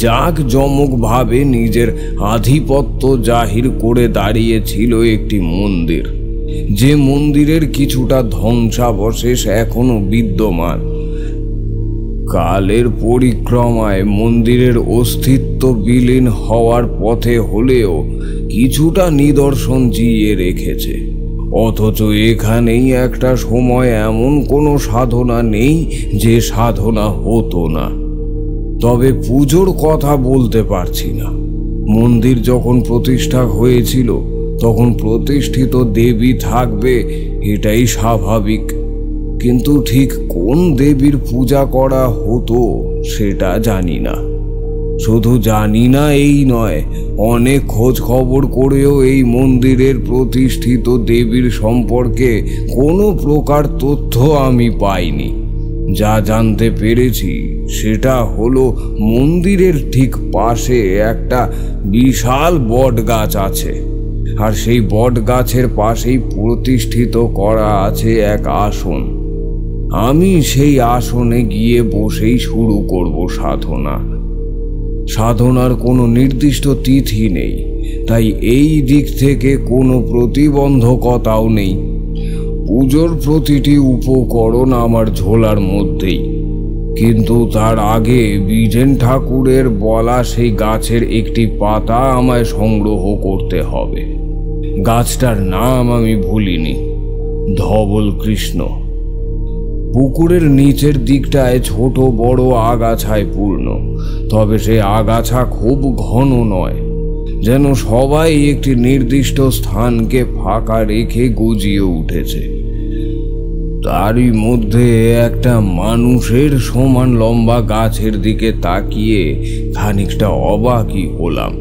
জাঁকজমকভাবে নিজের আধিপত্য জাহির করে দাঁড়িয়েছিল একটি মন্দির, যে মন্দিরের কিছুটা ধ্বংসাবশেষ এখনো বিদ্যমান। কালের পরিক্রমায় মন্দিরের অস্তিত্ব বিলীন হওয়ার পথে হলেও কিছুটা নিদর্শন জিইয়ে রেখেছে। অথচ এখানেই একটা সময় এমন কোনো সাধনা নেই যে সাধনা হতো না। তবে পুজোর কথা বলতে পারছি না। মন্দির যখন প্রতিষ্ঠা হয়েছিল তখন প্রতিষ্ঠিত দেবী থাকবে, এটাই স্বাভাবিক। কিন্তু ঠিক কোন দেবীর পূজা করা হতো সেটা জানি না। শুধু জানি না এই নয়, অনেক খোঁজ খবর করেও এই মন্দিরের প্রতিষ্ঠিত দেবীর সম্পর্কে কোনো প্রকার তথ্য আমি পাইনি। যা জানতে পেরেছি সেটা হলো মন্দিরের ঠিক পাশে একটা বিশাল বট গাছ আছে, আর সেই বট গাছের পাশেই প্রতিষ্ঠিত করা আছে এক আসন। আমি সেই আসনে গিয়ে বসেই শুরু করব সাধনা। সাধনার কোনো নির্দিষ্ট তিথি নেই, তাই এই দিক থেকে কোনো প্রতিবন্ধকতাও নেই। পুজোর প্রতিটি উপকরণ আমার ঝোলার মধ্যেই, কিন্তু তার আগে বিজেন ঠাকুরের বলা সেই গাছের একটি পাতা আমায় সংগ্রহ করতে হবে। গাছটার নাম আমি ভুলিনি, ধবল কৃষ্ণ। পুকুরের নিচের দিকটায় ছোট বড় আগাছায় পূর্ণ, তবে সে আগাছা খুব ঘন নয়, যেন সবাই একটি নির্দিষ্ট স্থানকে ফাঁকা রেখে গজিয়ে উঠেছে। তারই মধ্যে একটা মানুষের সমান লম্বা গাছের দিকে তাকিয়ে খানিকটা অবাকই হলাম।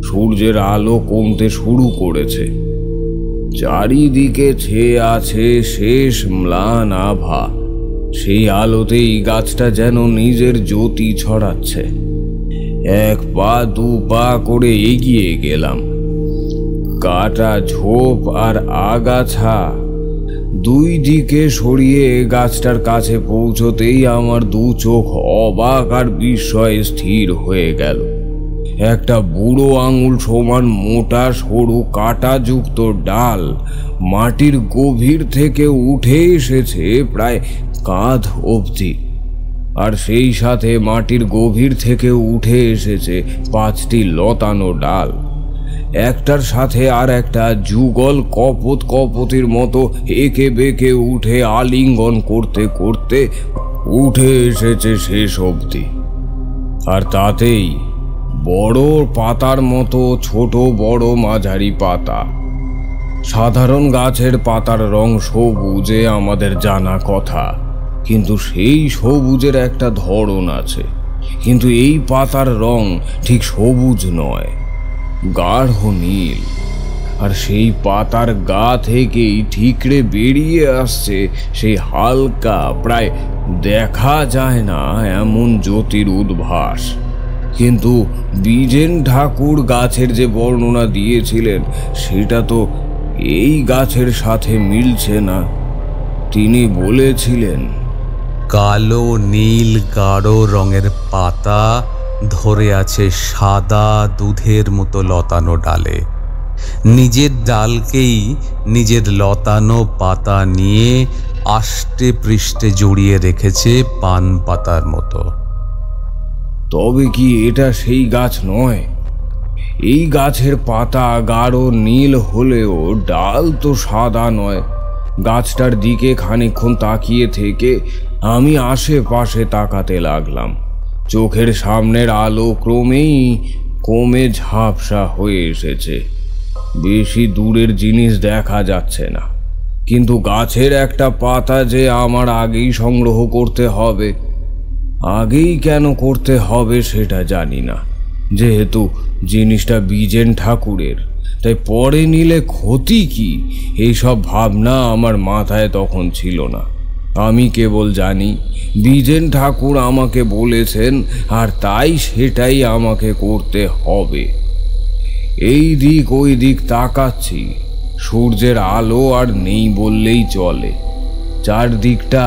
সূর্যের আলো কমতে শুরু করেছে, চারিদিকে ছেয়ে আছে শেষ ম্লান আভা। সেই আলোতেই গাছটা যেন নিজের জ্যোতি ছড়াচ্ছে। এক পা দু পা করে এগিয়ে গেলাম। কাটা ঝোপ আর আগাছা দুই দিকে সরিয়ে গাছটার কাছে পৌঁছতেই আমার দু চোখ অবাক আর বিস্ময়ে স্থির হয়ে গেল। একটা বুড়ো আঙুল সমান মোটা সরু কাঁটাযুক্ত ডাল মাটির গভীর থেকে উঠে এসেছে প্রায় কাঁধ অবধি, আর সেই সাথে মাটির গভীর থেকে উঠে এসেছে 5টি লতানো ডাল। একটার সাথে আর একটা যুগল কপোত কপতির মতো এঁকে বেঁকে উঠে আলিঙ্গন করতে করতে উঠে এসেছে শেষ অবধি। আর তাতেই বড় পাতার মতো ছোট বড় মাঝারি পাতা। সাধারণ গাছের পাতার রং সবুজে আমাদের জানা কথা, কিন্তু সেই সবুজের একটা ধরন আছে। কিন্তু এই পাতার রং ঠিক সবুজ নয়, গাঢ় নীল। আর সেই পাতার গা থেকেই ঠিকরে বেরিয়ে আসছে সেই হালকা, প্রায় দেখা যায় না এমন জ্যোতির উদ্ভাস। কিন্তু বিজেন ঠাকুর গাছের যে বর্ণনা দিয়েছিলেন সেটা তো এই গাছের সাথে মিলছে না। তিনি বলেছিলেন, কালো নীল গাঢ় রঙের পাতা ধরে আছে সাদা দুধের মতো লতানো ডালে। নিজের ডালকেই নিজের লতানো পাতা নিয়ে আষ্টে পৃষ্ঠে জড়িয়ে রেখেছে পান পাতার মতো। তবে কি এটা সেই গাছ নয়? এই গাছের পাতা গাঢ় নীল হলেও ডাল তো সাদা নয়। গাছটার দিকে খানিকক্ষণ তাকিয়ে থেকে আমি আশেপাশে তাকাতে লাগলাম। চোখের সামনের আলো ক্রমেই কমে ঝাপসা হয়ে এসেছে। বেশি দূরের জিনিস দেখা যাচ্ছে না, কিন্তু গাছের একটা পাতা যে আমার আগেই সংগ্রহ করতে হবে। আগেই কেন করতে হবে সেটা জানি না, যেহেতু জিনিসটা বিজেন ঠাকুরের, তাই পরে নিলে ক্ষতি কি এইসব ভাবনা আমার মাথায় তখন ছিল না। আমি কেবল জানি বিজেন ঠাকুর আমাকে বলেছেন, আর তাই সেটাই আমাকে করতে হবে। এই দিক ওই দিক তাকাচ্ছি, সূর্যের আলো আর নেই বললেই চলে। চারদিকটা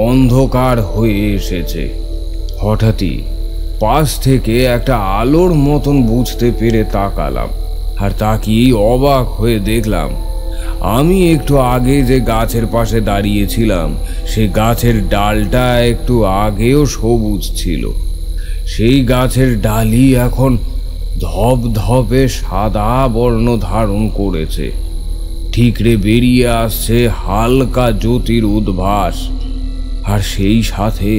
অন্ধকার হয়ে এসেছে। হঠাৎই পাশ থেকে একটা আলোর মতন বুঝতে পেরে তাকালাম, আর তাকিয়েই অবাক হয়ে দেখলাম আমি একটু আগে যে গাছের পাশে দাঁড়িয়েছিলাম সে গাছের ডালটা একটু আগেও সবুজ ছিল। সেই গাছের ডালই এখন ধপধপে সাদা বর্ণ ধারণ করেছে। ঠিকরে বেরিয়ে আসছে হালকা জ্যোতির উদ্ভাস, আর সেই সাথে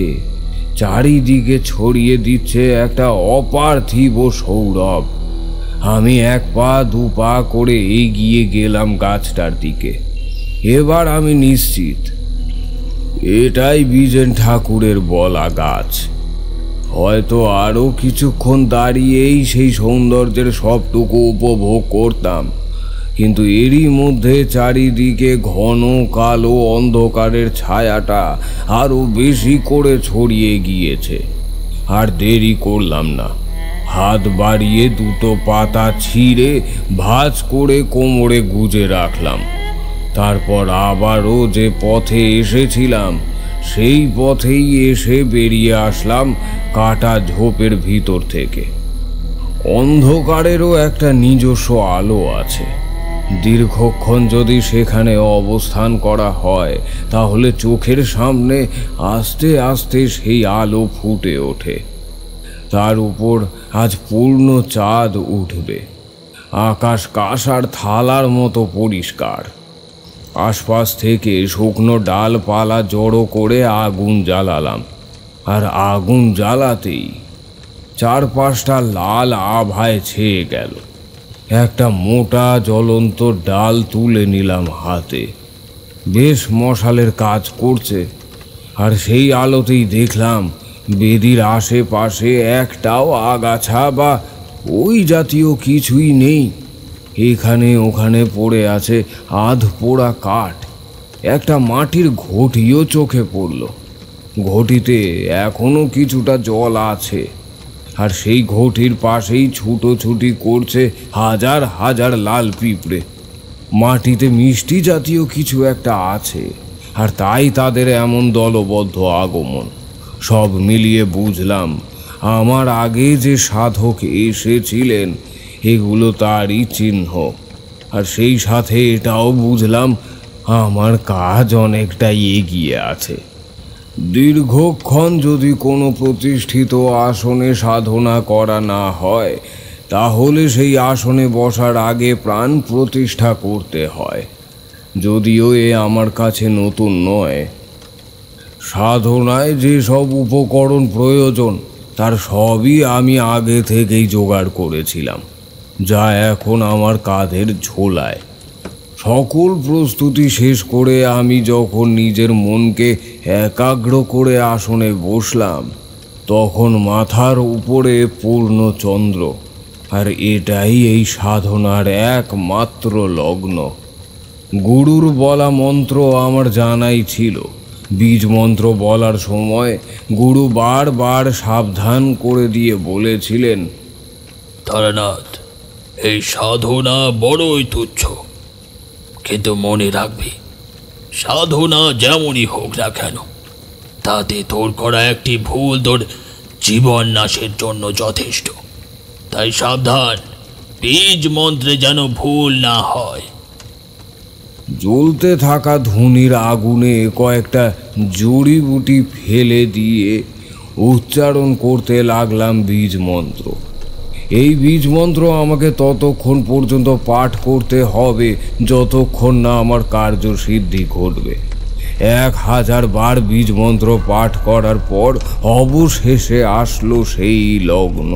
চারিদিকে ছড়িয়ে দিচ্ছে একটা অপার্থিব সৌরভ। আমি এক পা দু পা করে এগিয়ে গেলাম গাছটার দিকে। এবার আমি নিশ্চিত এটাই বিজেন ঠাকুরের বলা গাছ। হয়তো আরও কিছুক্ষণ দাঁড়িয়েই সেই সৌন্দর্যের সবটুকু উপভোগ করতাম, কিন্তু এরই মধ্যে চারিদিকে ঘন কালো অন্ধকারের ছায়াটা আরো বেশি করে ছড়িয়ে গিয়েছে। আর দেরি করলাম না, হাত বাড়িয়ে দুটো পাতা ছিঁড়ে ভাঁজ করে কোমরে গুজে রাখলাম। তারপর আবারও যে পথে এসেছিলাম সেই পথেই এসে বেরিয়ে আসলাম কাটা ঝোপের ভিতর থেকে। অন্ধকারেরও একটা নিজস্ব আলো আছে। দীর্ঘক্ষণ যদি সেখানে অবস্থান করা হয় তাহলে চোখের সামনে আস্তে আস্তে সেই আলো ফুটে ওঠে। তার উপর আজ পূর্ণ চাঁদ উঠবে। আকাশ কাঁসার থালার মতো পরিষ্কার। আশপাশ থেকে শুকনো ডালপালা জড়ো করে আগুন জ্বালালাম। আর আগুন জ্বালাতেই চারপাশটা লাল আভায় ছেয়ে গেল। একটা মোটা জ্বলন্ত ডাল তুলে নিলাম হাতে। বেশ মশালের কাজ করছে। আর সেই আলোতেই দেখলাম বেদির আশেপাশে একটাও আগাছা বা ওই জাতীয় কিছুই নেই। এখানে ওখানে পড়ে আছে আধ পোড়া কাঠ। একটা মাটির ঘটিও চোখে পড়ল। ঘটিতে এখনো কিছুটা জল আছে। আর সেই ঘটির পাশেই ছুটোছুটি করছে হাজার হাজার লাল পিঁপড়ে। মাটিতে মিষ্টি জাতীয় কিছু একটা আছে, আর তাই তাদের এমন দলবদ্ধ আগমন। সব মিলিয়ে বুঝলাম আমার আগে যে সাধক এসেছিলেন এগুলো তারই চিহ্ন। আর সেই সাথে এটাও বুঝলাম আমার কাজ অনেকটাই এগিয়ে আছে। দীর্ঘক্ষণ যদি কোনো প্রতিষ্ঠিত আসনে সাধনা করা না হয় তাহলে সেই আসনে বসার আগে প্রাণ প্রতিষ্ঠা করতে হয়। যদিও এ আমার কাছে নতুন নয়। সাধনায় যেসব উপকরণ প্রয়োজন তার সবই আমি আগে থেকেই জোগাড় করেছিলাম, যা এখন আমার কাঁধের ঝোলায়। সকল প্রস্তুতি শেষ করে আমি যখন নিজের মনকে একাগ্র করে আসনে বসলাম তখন মাথার উপরে পূর্ণ চন্দ্র। আর এটাই এই সাধনার একমাত্র লগ্ন। গুরুর বলা মন্ত্র আমার জানাই ছিল। বীজ মন্ত্র বলার সময় গুরু বারবার সাবধান করে দিয়ে বলেছিলেন, তারানাথ, এই সাধনা বড়ই তুচ্ছ, কিন্তু মনে রাখবি সাধনা যেমনই হোক না কেন তাতে তোর করা একটি ভুল তোর জীবন নাশের জন্য যথেষ্ট। তাই সাবধান, বীজ মন্ত্রে যেন ভুল না হয়। জ্বলতে থাকা ধুনির আগুনে কয়েকটা জড়িবুটি ফেলে দিয়ে উচ্চারণ করতে লাগলাম বীজ মন্ত্র। এই বীজ মন্ত্র আমাকে ততক্ষণ পর্যন্ত পাঠ করতে হবে যতক্ষণ না আমার কার্যসিদ্ধি ঘটবে। 1000 বার বীজ মন্ত্র পাঠ করার পর অবশেষে আসলো সেই লগ্ন।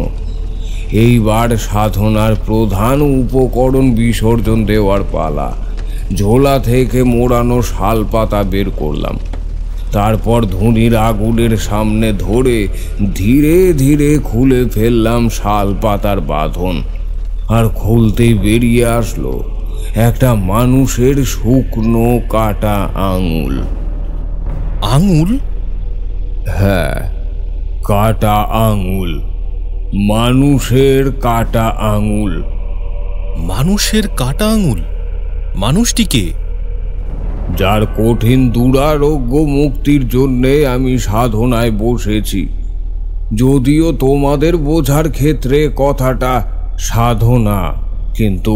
এইবার সাধনার প্রধান উপকরণ বিসর্জন দেওয়ার পালা। ঝোলা থেকে মোড়ানো শাল পাতা বের করলাম। তারপর ধুনির আগুনের সামনে ধরে ধীরে ধীরে খুলে ফেললাম শাল পাতার বাঁধন। আর খুলতেই বেরিয়ে আসলো একটা মানুষের শুকনো কাটা আঙুল। আঙুল? হ্যাঁ, কাটা আঙুল। মানুষের কাটা আঙুল। মানুষের কাটা আঙুল? মানুষটিকে? যার কঠিন দুরারোগ্য মুক্তির জন্যে আমি সাধনায় বসেছি। যদিও তোমাদের বোঝার ক্ষেত্রে কথাটা সাধনা, কিন্তু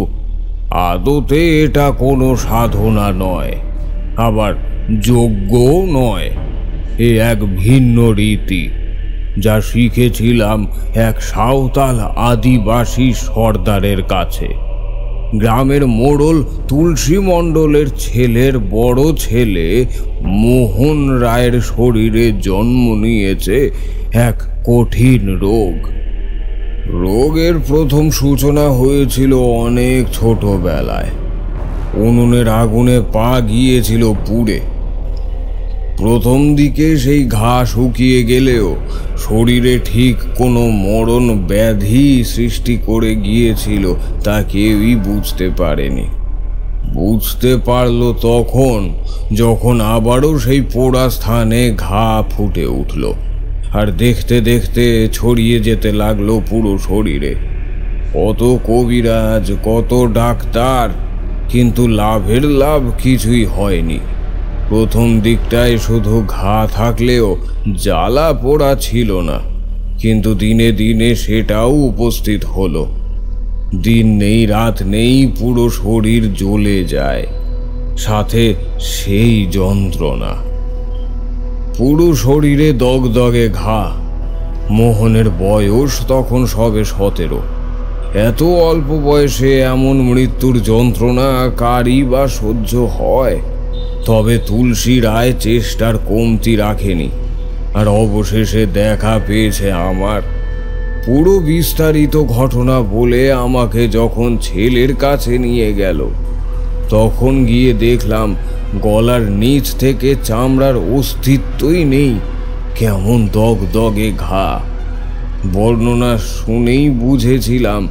আদতে এটা কোনো সাধনা নয়, আবার যজ্ঞও নয়। এ এক ভিন্ন রীতি যা শিখেছিলাম এক সাঁওতাল আদিবাসী সর্দারের কাছে। গ্রামের মোড়ল তুলসী মণ্ডলের ছেলের বড় ছেলে মোহন রায়ের শরীরে জন্ম নিয়েছে এক কঠিন রোগ। রোগের প্রথম সূচনা হয়েছিল অনেক ছোটবেলায়। উনুনের আগুনে পা গিয়েছিল পুড়ে। প্রথম দিকে সেই ঘা শুকিয়ে গেলেও শরীরে ঠিক কোনো মরণ ব্যাধি সৃষ্টি করে গিয়েছিল তা কেউই বুঝতে পারেনি। বুঝতে পারলো তখন যখন আবারও সেই পোড়া স্থানে ঘা ফুটে উঠল, আর দেখতে দেখতে ছড়িয়ে যেতে লাগলো পুরো শরীরে। কত কবিরাজ, কত ডাক্তার, কিন্তু লাভের লাভ কিছুই হয়নি। প্রথম দিকটায় শুধু ঘা থাকলেও জ্বালা পোড়া ছিল না, কিন্তু দিনে দিনে সেটাও উপস্থিত হলো। দিন নেই রাত নেই, পুরো শরীর জ্বলে যায়, সাথে সেই যন্ত্রণা। পুরো শরীরে দগদগে ঘা। মোহনের বয়স তখন সবে 17। এত অল্প বয়সে এমন মৃত্যুর যন্ত্রণা কারই বা সহ্য হয়? তবে তুলসী রায় চেষ্টার কমতি রাখেনি, আর অবশেষে দেখা পেয়েছে আমার। পুরো বিস্তারিত ঘটনা বলে আমাকে যখন ছেলের কাছে নিয়ে গেল, তখন গিয়ে দেখলাম গলার নিচ থেকে চামড়ার অস্তিত্বই নেই, কেমন দগদগে ঘা। বর্ণনা শুনেই বুঝেছিলাম,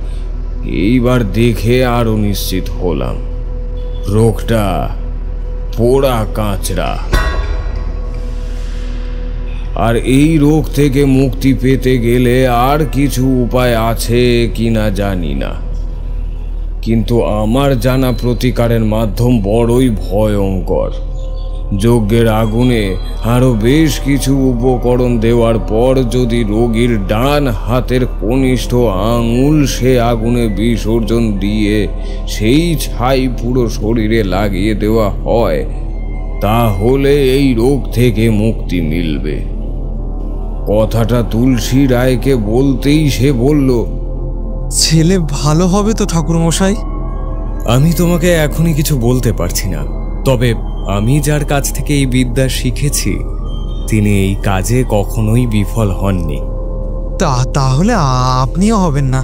এইবার দেখে আরো নিশ্চিত হলাম রোগটা পোড়া কাঁচড়া। আর এই রোগ থেকে মুক্তি পেতে গেলে আর কিছু উপায় আছে কিনা জানি না, কিন্তু আমার জানা প্রতিকারের মাধ্যম বড়ই ভয়ঙ্কর। যজ্ঞের আগুনে আরো বেশ কিছু উপকরণ দেওয়ার পর যদি রোগীর ডান হাতের কনিষ্ঠ আঙুল সে আগুনে বিসর্জন দিয়ে সেই ছাই পুরো শরীরে লাগিয়ে দেওয়া হয়, তাহলে এই রোগ থেকে মুক্তি মিলবে। কথাটা তুলসী রায়কে বলতেই সে বলল, ছেলে ভালো হবে তো ঠাকুরমশাই? আমি তোমাকে এখনই কিছু বলতে পারছি না, তবে আমি যার কাছ থেকে এই বিদ্যা শিখেছি তিনি এই কাজে কখনোই বিফল হননি। তাহলে আপনিও হবেন না।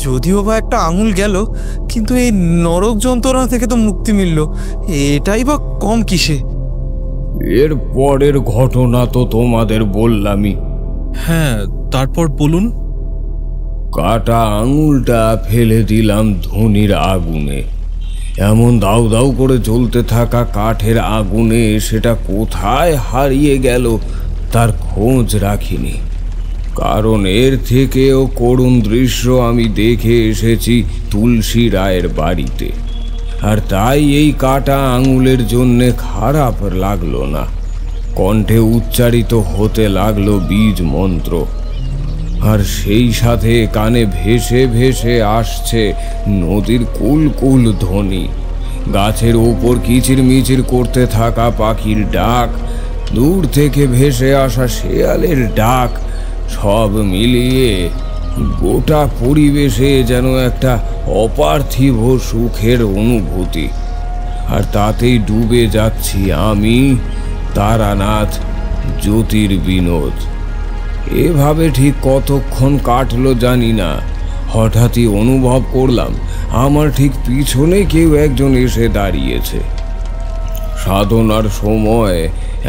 যদিও বা একটা আঙুল গেল, কিন্তু এই নরক যন্ত্রণা থেকে তো মুক্তি মিলল, এটাই বা কম কিসে? এর পরের ঘটনা তো তোমাদের বললামই। হ্যাঁ, তারপর বলুন। কাটা আঙুলটা ফেলে দিলাম ধুনির আগুনে। এমন দাউ দাউ করে জ্বলতে থাকা কাঠের আগুনে সেটা কোথায় হারিয়ে গেল তার খোঁজ রাখিনি, কারণ এর থেকেও করুণ দৃশ্য আমি দেখে এসেছি তুলসী রায়ের বাড়িতে। আর তাই এই কাটা আঙুলের জন্যে খারাপ লাগলো না। কণ্ঠে উচ্চারিত হতে লাগলো বীজ মন্ত্র, আর সেই সাথে কানে ভেসে ভেসে আসছে নদীর কুলকুল ধ্বনি, গাছের ওপর কিচিরমিচির করতে থাকা পাখির ডাক, দূর থেকে ভেসে আসা শেয়ালের ডাক, সব মিলিয়ে গোটা পরিবেশে যেন একটা অপার্থিব সুখের অনুভূতি। আর তাতেই ডুবে যাচ্ছি আমি, তারানাথ জ্যোতির্বিনোদ। এভাবে ঠিক কতক্ষণ কাটলো জানি না, হঠাৎই অনুভব করলাম আমার ঠিক পিছনে কেউ একজন এসে দাঁড়িয়েছে। সাধনার সময়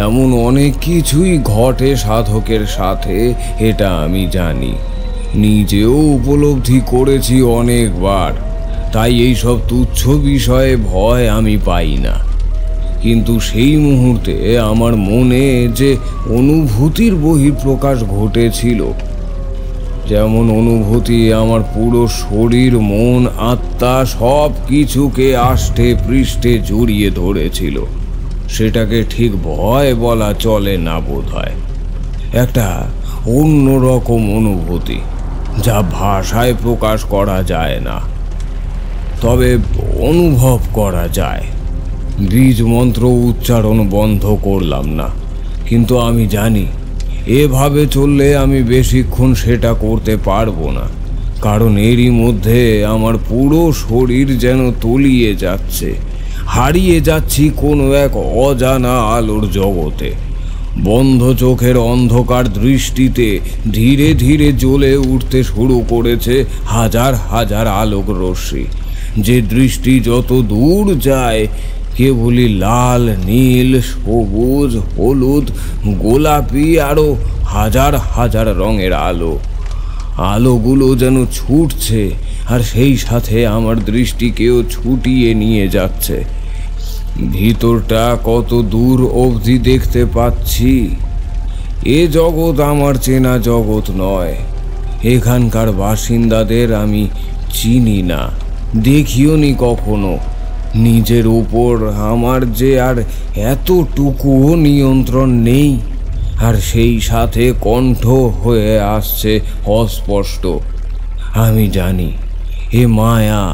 এমন অনেক কিছুই ঘটে সাধকের সাথে, এটা আমি জানি, নিজেও উপলব্ধি করেছি অনেকবার। তাই এইসব তুচ্ছ বিষয়ে ভয় আমি পাই না। কিন্তু সেই মুহূর্তে আমার মনে যে অনুভূতির বহিঃপ্রকাশ ঘটেছিল, যেমন অনুভূতি আমার পুরো শরীর, মন, আত্মা সব কিছুকে আষ্টে পৃষ্ঠে জড়িয়ে ধরেছিল, সেটাকে ঠিক ভয় বলা চলে না বোধহয়। একটা অন্যরকম অনুভূতি, যা ভাষায় প্রকাশ করা যায় না, তবে অনুভব করা যায়। বীজ মন্ত্র উচ্চারণ বন্ধ করলাম না, কিন্তু আমি জানি এভাবে চললে আমি বেশিক্ষণ সেটা করতে পারবো না, কারণ এরই মধ্যে আমার পুরো শরীর যেন তলিয়ে যাচ্ছে, হারিয়ে যাচ্ছি কোনো এক অজানা আলোর জগতে। বন্ধ চোখের অন্ধকার দৃষ্টিতে ধীরে ধীরে জ্বলে উঠতে শুরু করেছে হাজার হাজার আলোক রশ্মি, যে দৃষ্টি যত দূর যায় কেবলই লাল, নীল, সবুজ, হলুদ, গোলাপি, আরও হাজার হাজার রঙের আলো। আলোগুলো যেন ছুটছে আর সেই সাথে আমার দৃষ্টিকেও ছুটিয়ে নিয়ে যাচ্ছে। ভিতরটা কত দূর অবধি দেখতে পাচ্ছি। এ জগৎ আমার চেনা জগৎ নয়। এখানকার বাসিন্দাদের আমি চিনি না, দেখিও নি কখনো। নিজের উপর আমার যে আর এতটুকুও নিয়ন্ত্রণ নেই, আর সেই সাথে কণ্ঠ হয়ে আসছে অস্পষ্ট। আমি জানি এ মায়া,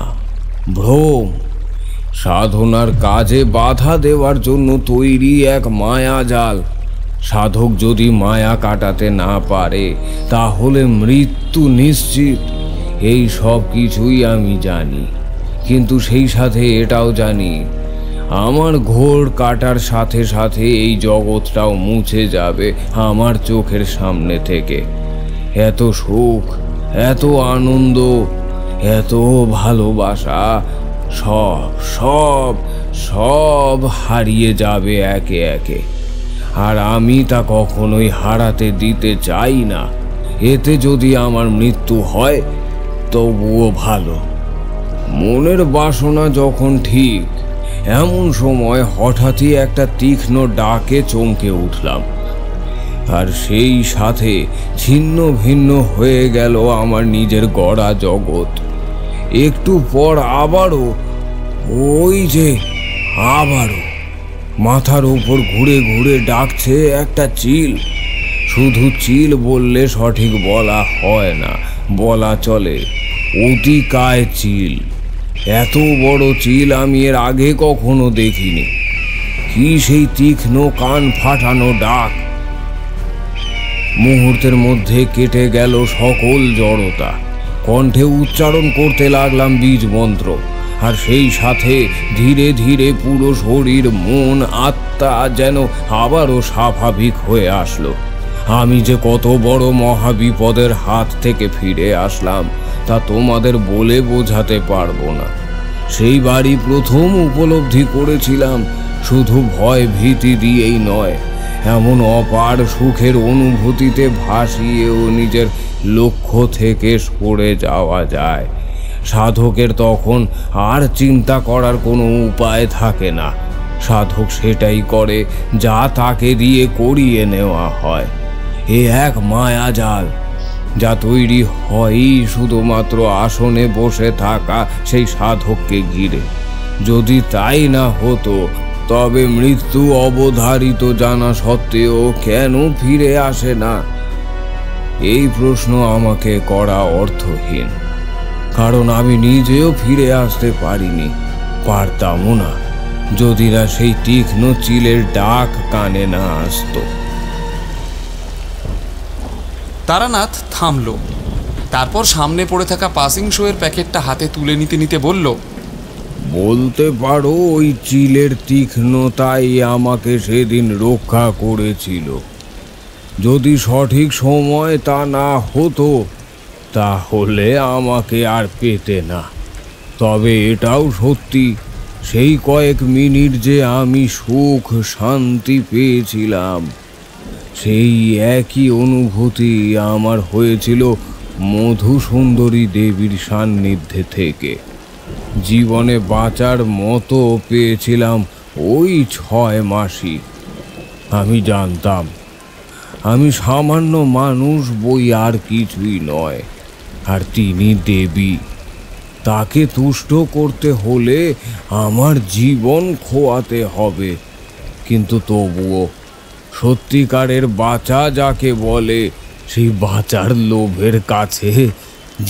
ভ্রম, সাধনার কাজে বাধা দেওয়ার জন্য তৈরি এক মায়া জাল। সাধক যদি মায়া কাটাতে না পারে তাহলে মৃত্যু নিশ্চিত। এই সব কিছুই আমি জানি, কিন্তু সেই সাথে এটাও জানি আমার ঘোর কাটার সাথে সাথে এই জগৎটাও মুছে যাবে আমার চোখের সামনে থেকে। এত সুখ, এত আনন্দ, এত ভালোবাসা সব সব সব হারিয়ে যাবে একে একে। আর আমি তা কখনোই হারাতে দিতে চাই না। এতে যদি আমার মৃত্যু হয় তবুও ভালো। মনের বাসনা যখন ঠিক, এমন সময় হঠাৎই একটা তীক্ষ্ণ ডাকে চমকে উঠলাম, আর সেই সাথে ছিন্ন ভিন্ন হয়ে গেল আমার নিজের গড়া জগৎ। একটু পর আবারও ওই যে আবারও মাথার উপর ঘুরে ঘুরে ডাকছে একটা চিল। শুধু চিল বললে সঠিক বলা হয় না, বলা চলে অতিকায় চিল। এত বড় চিল আমি এর আগে কখনো দেখিনি। কি সেই তীক্ষ্ণ কান ফাটানো ডাক! মুহূর্তের মধ্যে কেটে গেল সকল জড়তা। কণ্ঠে উচ্চারণ করতে লাগলাম বীজ মন্ত্র, আর সেই সাথে ধীরে ধীরে পুরো শরীর, মন, আত্মা যেন আবারও স্বাভাবিক হয়ে আসলো। আমি যে কত বড় মহাবিপদের হাত থেকে ফিরে আসলাম তা তোমাদের বলে বোঝাতে পারবো না। সেই বাড়ি প্রথম উপলব্ধি করেছিলাম শুধু ভয় ভীতি দিয়েই নয়, এমন অপার সুখের অনুভূতিতে ভাসিয়েও নিজের লক্ষ্য থেকে সরে যাওয়া যায়। সাধকের তখন আর চিন্তা করার কোনো উপায় থাকে না। সাধক সেটাই করে যা তাকে দিয়ে করিয়ে নেওয়া হয়। এ এক মায়াজাল, যা তৈরি হয়ই শুধুমাত্র আসনে বসে থাকা সেই সাধককে ঘিরে। যদি তাই না হতো তবে মৃত্যু অবধারিত জানা সত্ত্বেও কেন ফিরে আসে না? এই প্রশ্ন আমাকে করা অর্থহীন, কারণ আমি নিজেও ফিরে আসতে পারিনি, পারতামও না যদি না সেই তীক্ষ্ণ চিলের ডাক কানে না আসতো। তারানাথ থামল, তারপর সামনে পড়ে থাকা পাসিং শোয়ের প্যাকেটটা হাতে তুলে নিতে নিতে বলল, বলতে পারো ওই চিলের তীক্ষ্ণতাই আমাকে সেদিন রক্ষা করেছিল। যদি সঠিক সময় তা না হতো তাহলে আমাকে আর পেতে না। তবে এটাও সত্যি, সেই কয়েক মিনিট যে আমি সুখ শান্তি পেয়েছিলাম, সেই একই অনুভূতি আমার হয়েছিল মধুসুন্দরী দেবীর সান্নিধ্যে থেকে। জীবনে বাঁচার মতো পেয়েছিলাম ওই 6 মাসই। আমি জানতাম আমি সামান্য মানুষ, বই আর কিছুই নয়। আর তিনি দেবী, তাকে তুষ্ট করতে হলে আমার জীবন খোয়াতে হবে। কিন্তু তবুও সত্যিকারের বাঁচা যাকে বলে, সেই বাঁচার লোভের কাছে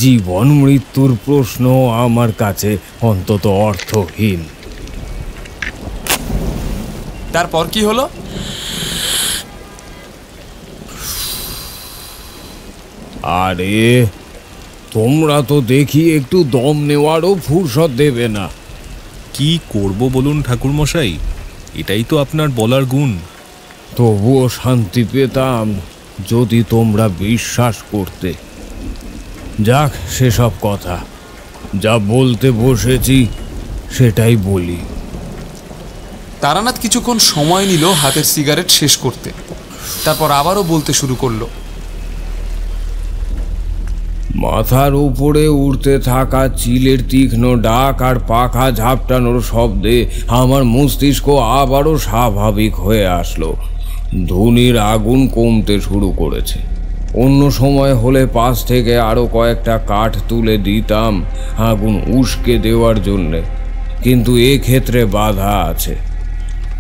জীবন মৃত্যুর প্রশ্ন আমার কাছে অন্তত অর্থহীন। তারপর কি হলো? আরে তোমরা তো দেখি একটু দম নেওয়ারও ফুরসত দেবে না। কি করব বলুন ঠাকুরমশাই, এটাই তো আপনার বলার গুণ। তবুও শান্তি পেতাম যদি তোমরা বিশ্বাস করতে। যাক, সেসব কথা, যা বলতে বসেছি সেটাই বলি। তারানাথ কিছুক্ষণ সময় নিল হাতের সিগারেট শেষ করতে, তারপর আবারও বলতে শুরু করলো, মাথার উপরে উড়তে থাকা চিলের তীক্ষ্ণ ডাক আর পাখা ঝাপটানোর শব্দে আমার মস্তিষ্ক আবারও স্বাভাবিক হয়ে আসলো। ধুনির আগুন কমতে শুরু করেছে। অন্য সময় হলে পাশ থেকে আরও কয়েকটা কাঠ তুলে দিতাম আগুন উস্কে দেওয়ার জন্যে, কিন্তু এক্ষেত্রে বাধা আছে,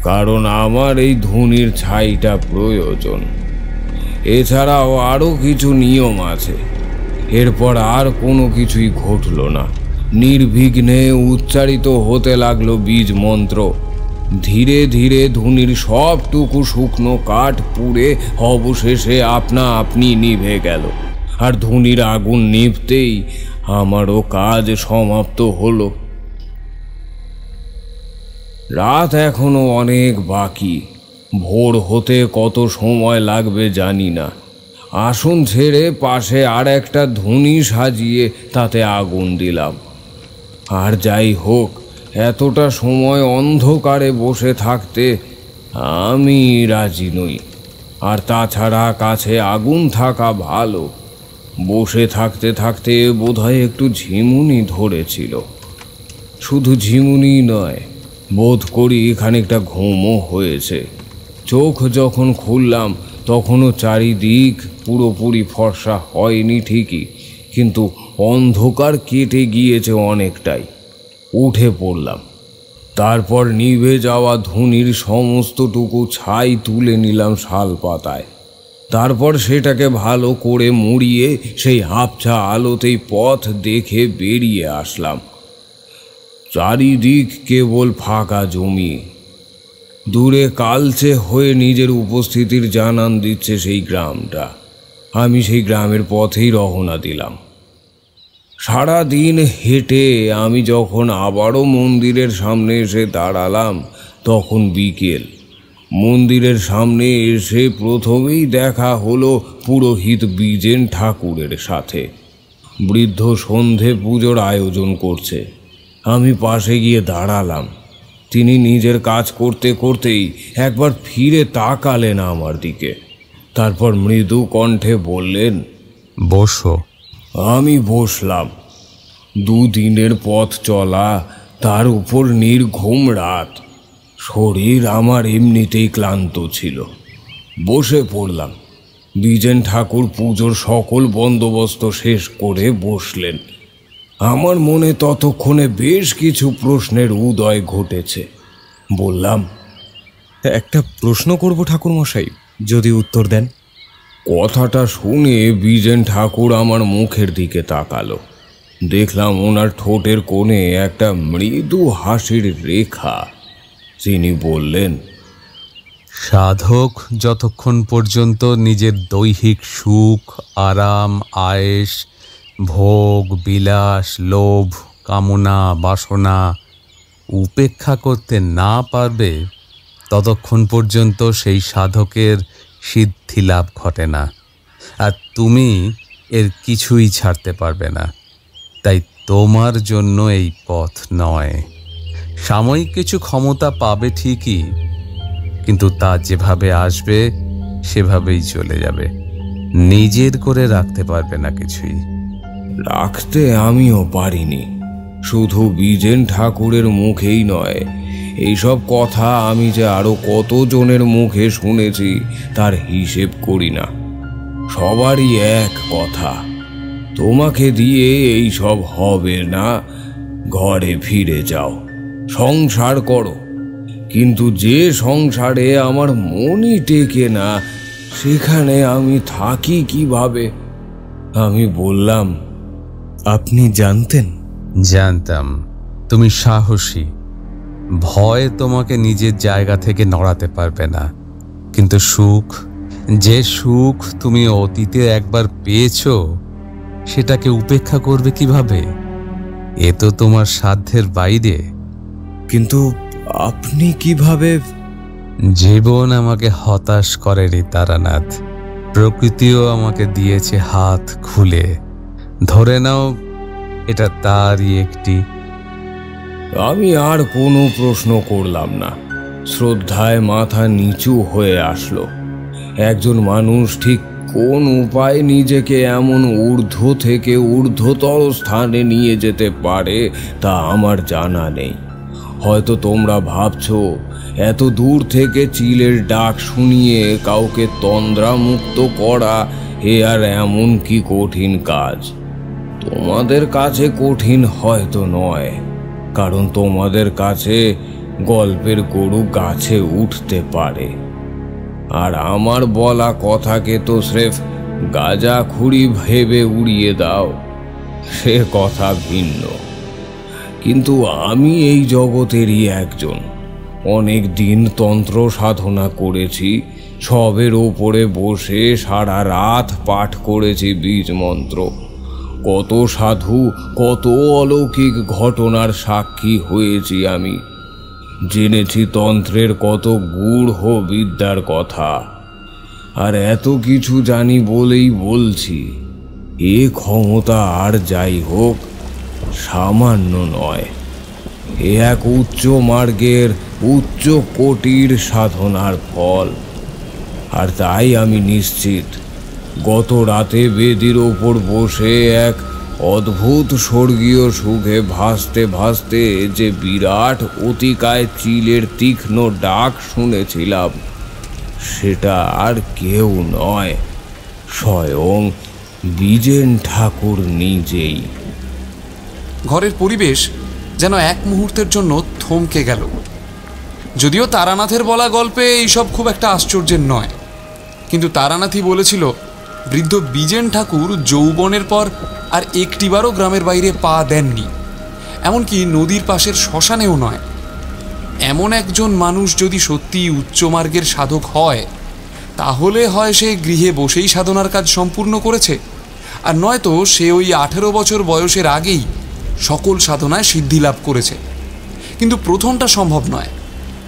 কারণ আমার এই ধুনির ছাইটা প্রয়োজন। এছাড়াও আরও কিছু নিয়ম আছে। এরপর আর কোনো কিছুই ঘটল না। নির্বিঘ্নে উচ্চারিত হতে লাগলো বীজ মন্ত্র। ধীরে ধীরে ধুনির সবটুকু শুকনো কাঠ পুড়ে অবশেষে আপনা আপনি নিভে গেল। আর ধুনির আগুন নিভতেই আমারও কাজ সমাপ্ত হলো। রাত এখনো অনেক বাকি। ভোর হতে কত সময় লাগবে জানি না। আসন ছেড়ে পাশে আর একটা ধুনি সাজিয়ে তাতে আগুন দিলাম। আর যাই হোক, এতটা সময় অন্ধকারে বসে থাকতে আমি রাজি নই। আর তাছাড়া কাছে আগুন থাকা ভালো। বসে থাকতে থাকতে বোধহয় একটু ঝিমুনি ধরেছিল। শুধু ঝিমুনি নয়, বোধ করি খানিকটা ঘুমও হয়েছে। চোখ যখন খুললাম তখনও চারিদিক পুরোপুরি ফর্সা হয়নি ঠিকই, কিন্তু অন্ধকার কেটে গিয়েছে অনেকটাই। উঠে পড়লাম। তারপর নিভে যাওয়া ধুনির সমস্তটুকু ছাই তুলে নিলাম শাল পাতায়। তারপর সেটাকে ভালো করে মুড়িয়ে সেই আবছা আলোতেই পথ দেখে বেরিয়ে আসলাম। চারিদিক কেবল ফাঁকা জমি। দূরে কালচে হয়ে নিজের উপস্থিতির জানান দিচ্ছে সেই গ্রামটা। আমি সেই গ্রামের পথেই রওনা দিলাম। সারা দিন হেঁটে আমি যখন আবারও মন্দিরের সামনে এসে দাঁড়ালাম তখন বিকেল। মন্দিরের সামনে এসে প্রথমেই দেখা হলো পুরোহিত বিজেন ঠাকুরের সাথে। বৃদ্ধ সন্ধে পুজোর আয়োজন করছে। আমি পাশে গিয়ে দাঁড়ালাম। তিনি নিজের কাজ করতে করতেই একবার ফিরে তাকালেন আমার দিকে। তারপর মৃদু কণ্ঠে বললেন, বসো। আমি বসলাম। দুদিনের পথ চলা, তার উপর নির্ঘুম রাত। শরীর আমার এমনিতেই ক্লান্ত ছিল। বসে পড়লাম। বিজেন ঠাকুর পুজোর সকল বন্দোবস্ত শেষ করে বসলেন। আমার মনে ততক্ষণে বেশ কিছু প্রশ্নের উদয় ঘটেছে। বললাম, একটা প্রশ্ন করব ঠাকুরমশাই, যদি উত্তর দেন। কথাটা শুনে বিজেন ঠাকুর আমার মুখের দিকে তাকালো। দেখলাম ওনার ঠোঁটের কোণে একটা মৃদু হাসির রেখা। তিনি বললেন, সাধক যতক্ষণ পর্যন্ত নিজের দৈহিক সুখ, আরাম, আয়েশ, ভোগ, বিলাস, লোভ, কামনা, বাসনা উপেক্ষা করতে না পারবে ততক্ষণ পর্যন্ত সেই সাধকের সিদ্ধি লাভ ঘটে না। আর তুমি এর কিছুই ছাড়তে পারবে না। তাই তোমার জন্য এই পথ নয়। সাময়িক কিছু ক্ষমতা পাবে ঠিকই, কিন্তু তা যেভাবে আসবে সেভাবেই চলে যাবে। নিজের করে রাখতে পারবে না কিছুই। রাখতে আমিও পারিনি। শুধু বিজেন ঠাকুরের মুখেই নয়, এইসব কথা আমি যে আরো কতজনের মুখে শুনেছি তার হিসেব করি না। সবারই এক কথা, তোমাকে দিয়ে এই সব হবে না, ঘরে ফিরে যাও, সংসার করো। কিন্তু যে সংসারে আমার মনই টেকে না, সেখানে আমি থাকি কিভাবে? আমি বললাম, আপনি জানতেন? জানতাম তুমি সাহসী। ভয় তোমাকে নিজের জায়গা থেকে নড়াতে পারবে না। কিন্তু সুখ, যে সুখ তুমি অতীতে একবার পেয়েছো, সেটাকে উপেক্ষা করবে কিভাবে? এ তো তোমার সাধ্যের বাইরে। কিন্তু আপনি কিভাবে? জীবন আমাকে হতাশ করেনি তারানাথ। প্রকৃতিও আমাকে দিয়েছে হাত খুলে। ধরে নাও এটা তারই একটি। আমি আর কোনো প্রশ্ন করলাম না। শ্রদ্ধায় মাথা নিচু হয়ে আসলো। একজন মানুষ ঠিক কোন উপায় নিজেকে এমন ঊর্ধ্ব থেকে ঊর্ধ্বতর স্থানে নিয়ে যেতে পারে তা আমার জানা নেই। হয়তো তোমরা ভাবছো এত দূর থেকে চিলের ডাক শুনিয়ে কাউকে তন্দ্রামুক্ত করা এ আর এমন কি কঠিন কাজ। তোমাদের কাছে কঠিন হয়তো নয়, কারণ তোমাদের কাছে গল্পের গরু গাছে উঠতে পারে, আর আমার বলা কথাকে তো স্রেফ গাঁজাখুরি ভেবে উড়িয়ে দাও, সে কথা ভিন্ন। কিন্তু আমি এই জগতেরই একজন। অনেক দিন তন্ত্র সাধনা করেছি, সবের ওপরে বসে সারা রাত পাঠ করেছি বীজ মন্ত্র। কত সাধু, কত অলৌকিক ঘটনার সাক্ষী হয়েছি আমি। জেনেছি তন্ত্রের কত গূঢ় বিদ্যার কথা। আর এত কিছু জানি বলেই বলছি, এ ক্ষমতা আর যাই হোক সামান্য নয়। এ এক উচ্চ মার্গের উচ্চ কোটির সাধনার ফল। আর তাই আমি নিশ্চিত গত রাতে বেদির ওপর বসে এক অদ্ভুত স্বর্গীয় সুখে ভাসতে ভাসতে যে বিরাট অতিকায় চিলের তীক্ষ্ণ ডাক শুনেছিলাম, সেটা আর কেউ নয়, স্বয়ং বিজেন ঠাকুর নিজেই। ঘরের পরিবেশ যেন এক মুহূর্তের জন্য থমকে গেল। যদিও তারানাথের বলা গল্পে এইসব খুব একটা আশ্চর্যের নয়, কিন্তু তারানাথই বলেছিল বৃদ্ধ বিজেন ঠাকুর যৌবনের পর আর একটিবারও গ্রামের বাইরে পা দেননি, এমনকি নদীর পাশের শ্মশানেও নয়। এমন একজন মানুষ যদি সত্যি উচ্চমার্গের সাধক হয়, তাহলে হয় সে গৃহে বসেই সাধনার কাজ সম্পূর্ণ করেছে, আর নয়তো সে ওই 18 বছর বয়সের আগেই সকল সাধনায় সিদ্ধি লাভ করেছে। কিন্তু প্রথমটা সম্ভব নয়,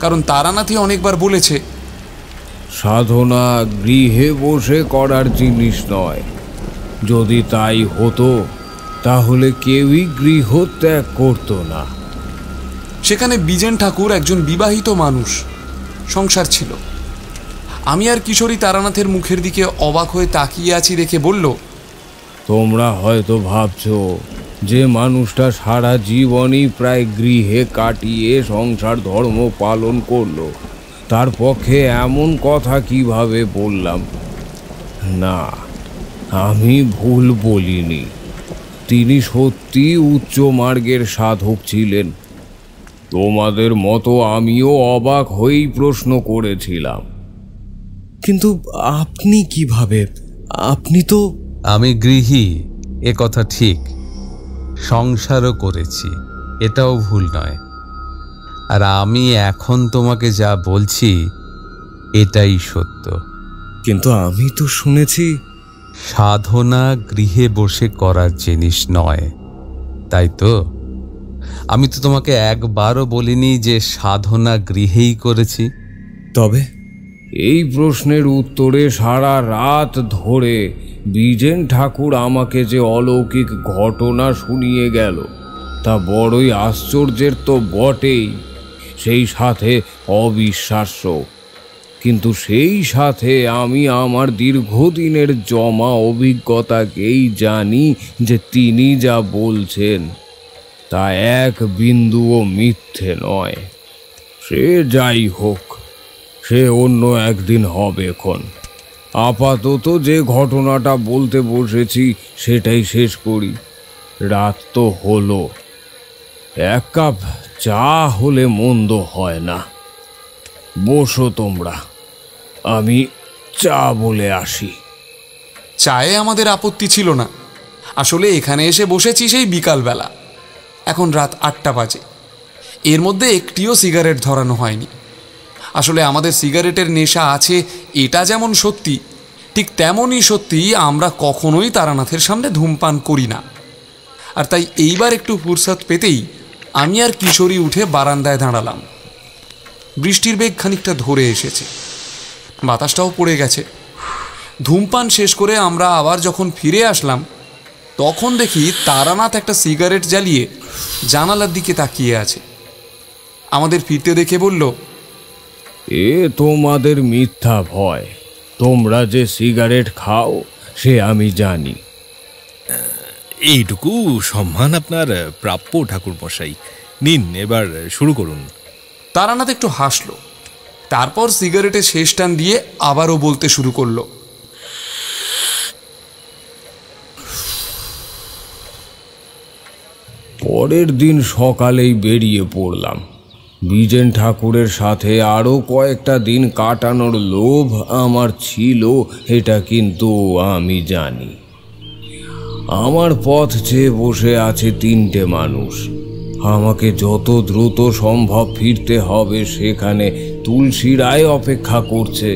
কারণ তারানাথই অনেকবার বলেছে, সাধনা গৃহে বসে করার জিনিস নয়। যদি তাই হতো তাহলে কেউই গৃহ ত্যাগ করতো না। সেখানে বিজেন ঠাকুর একজন বিবাহিত মানুষ, সংসার ছিল। আমি আর কিশোরী তারানাথের মুখের দিকে অবাক হয়ে তাকিয়ে আছি দেখে বলল, তোমরা হয়তো ভাবছো যে মানুষটা সারা জীবনই প্রায় গৃহে কাটিয়ে সংসার ধর্ম পালন করলো, তার পক্ষে এমন কথা কিভাবে বললাম। না, আমি ভুল বলিনি। তিনি সত্যি উচ্চ মার্গের সাধক ছিলেন। তোমাদের মতো আমিও অবাক হয়েই প্রশ্ন করেছিলাম, কিন্তু আপনি কিভাবে? আপনি তো... আমি গৃহী, এ কথা ঠিক। সংসারও করেছি, এটাও ভুল নয়। আর আমি এখন তোমাকে যা বলছি এটাই সত্য। কিন্তু আমি তো শুনেছি সাধনা গৃহে বসে করার জিনিস নয়, তাই তো? আমি তো তোমাকে একবারও বলিনি যে সাধনা গৃহেই করেছি। তবে এই প্রশ্নের উত্তরে সারা রাত ধরে বিজেন ঠাকুর আমাকে যে অলৌকিক ঘটনা শুনিয়ে গেল, তা বড়ই আশ্চর্যের তো বটেই, সেই সাথে অবিশ্বাস্য। কিন্তু সেই সাথে আমি আমার দীর্ঘদিনের জমা অভিজ্ঞতাকেই জানি যে তিনি যা বলছেন তা এক বিন্দুও মিথ্যে নয়। সে যাই হোক, সে অন্য একদিন হবে। এখন আপাতত যে ঘটনাটা বলতে বসেছি সেটাই শেষ করি। রাত তো হলো, এক কাপ চা হলে মন্দ হয় না। বসো তোমরা, আমি চা বলে আসি। চায়ে আমাদের আপত্তি ছিল না। আসলে এখানে এসে বসেছি সেই বিকালবেলা, এখন রাত 8টা বাজে। এর মধ্যে একটিও সিগারেট ধরানো হয়নি। আসলে আমাদের সিগারেটের নেশা আছে এটা যেমন সত্যি, ঠিক তেমনই সত্যি আমরা কখনোই তারানাথের সামনে ধূমপান করি না। আর তাই এইবার একটু ফুরসত পেতেই আমি আর কিশোরী উঠে বারান্দায় দাঁড়ালাম। বৃষ্টির বেগ খানিকটা ধরে এসেছে, বাতাসটাও পড়ে গেছে। ধূমপান শেষ করে আমরা আবার যখন ফিরে আসলাম, তখন দেখি তারানাথ একটা সিগারেট জ্বালিয়ে জানালার দিকে তাকিয়ে আছে। আমাদের ফিরতে দেখে বলল, এ তোমাদের মিথ্যা ভয়। তোমরা যে সিগারেট খাও সে আমি জানি। এইটুকু সম্মান আপনার প্রাপ্য ঠাকুরমশাই। নিন, এবার শুরু করুন। তারানাথ একটু হাসল, তারপর সিগারেটে শেষ টান দিয়ে আবারও বলতে শুরু করলো। পরের দিন সকালেই বেরিয়ে পড়লাম। বিজেন ঠাকুরের সাথে আরও কয়েকটা দিন কাটানোর লোভ আমার ছিল, এটা কিন্তু আমি জানি। আমার পথ চেয়ে বসে আছে 3টে মানুষ। আমাকে যত দ্রুত সম্ভব ফিরতে হবে সেখানে তুলসী রায় অপেক্ষা করছে,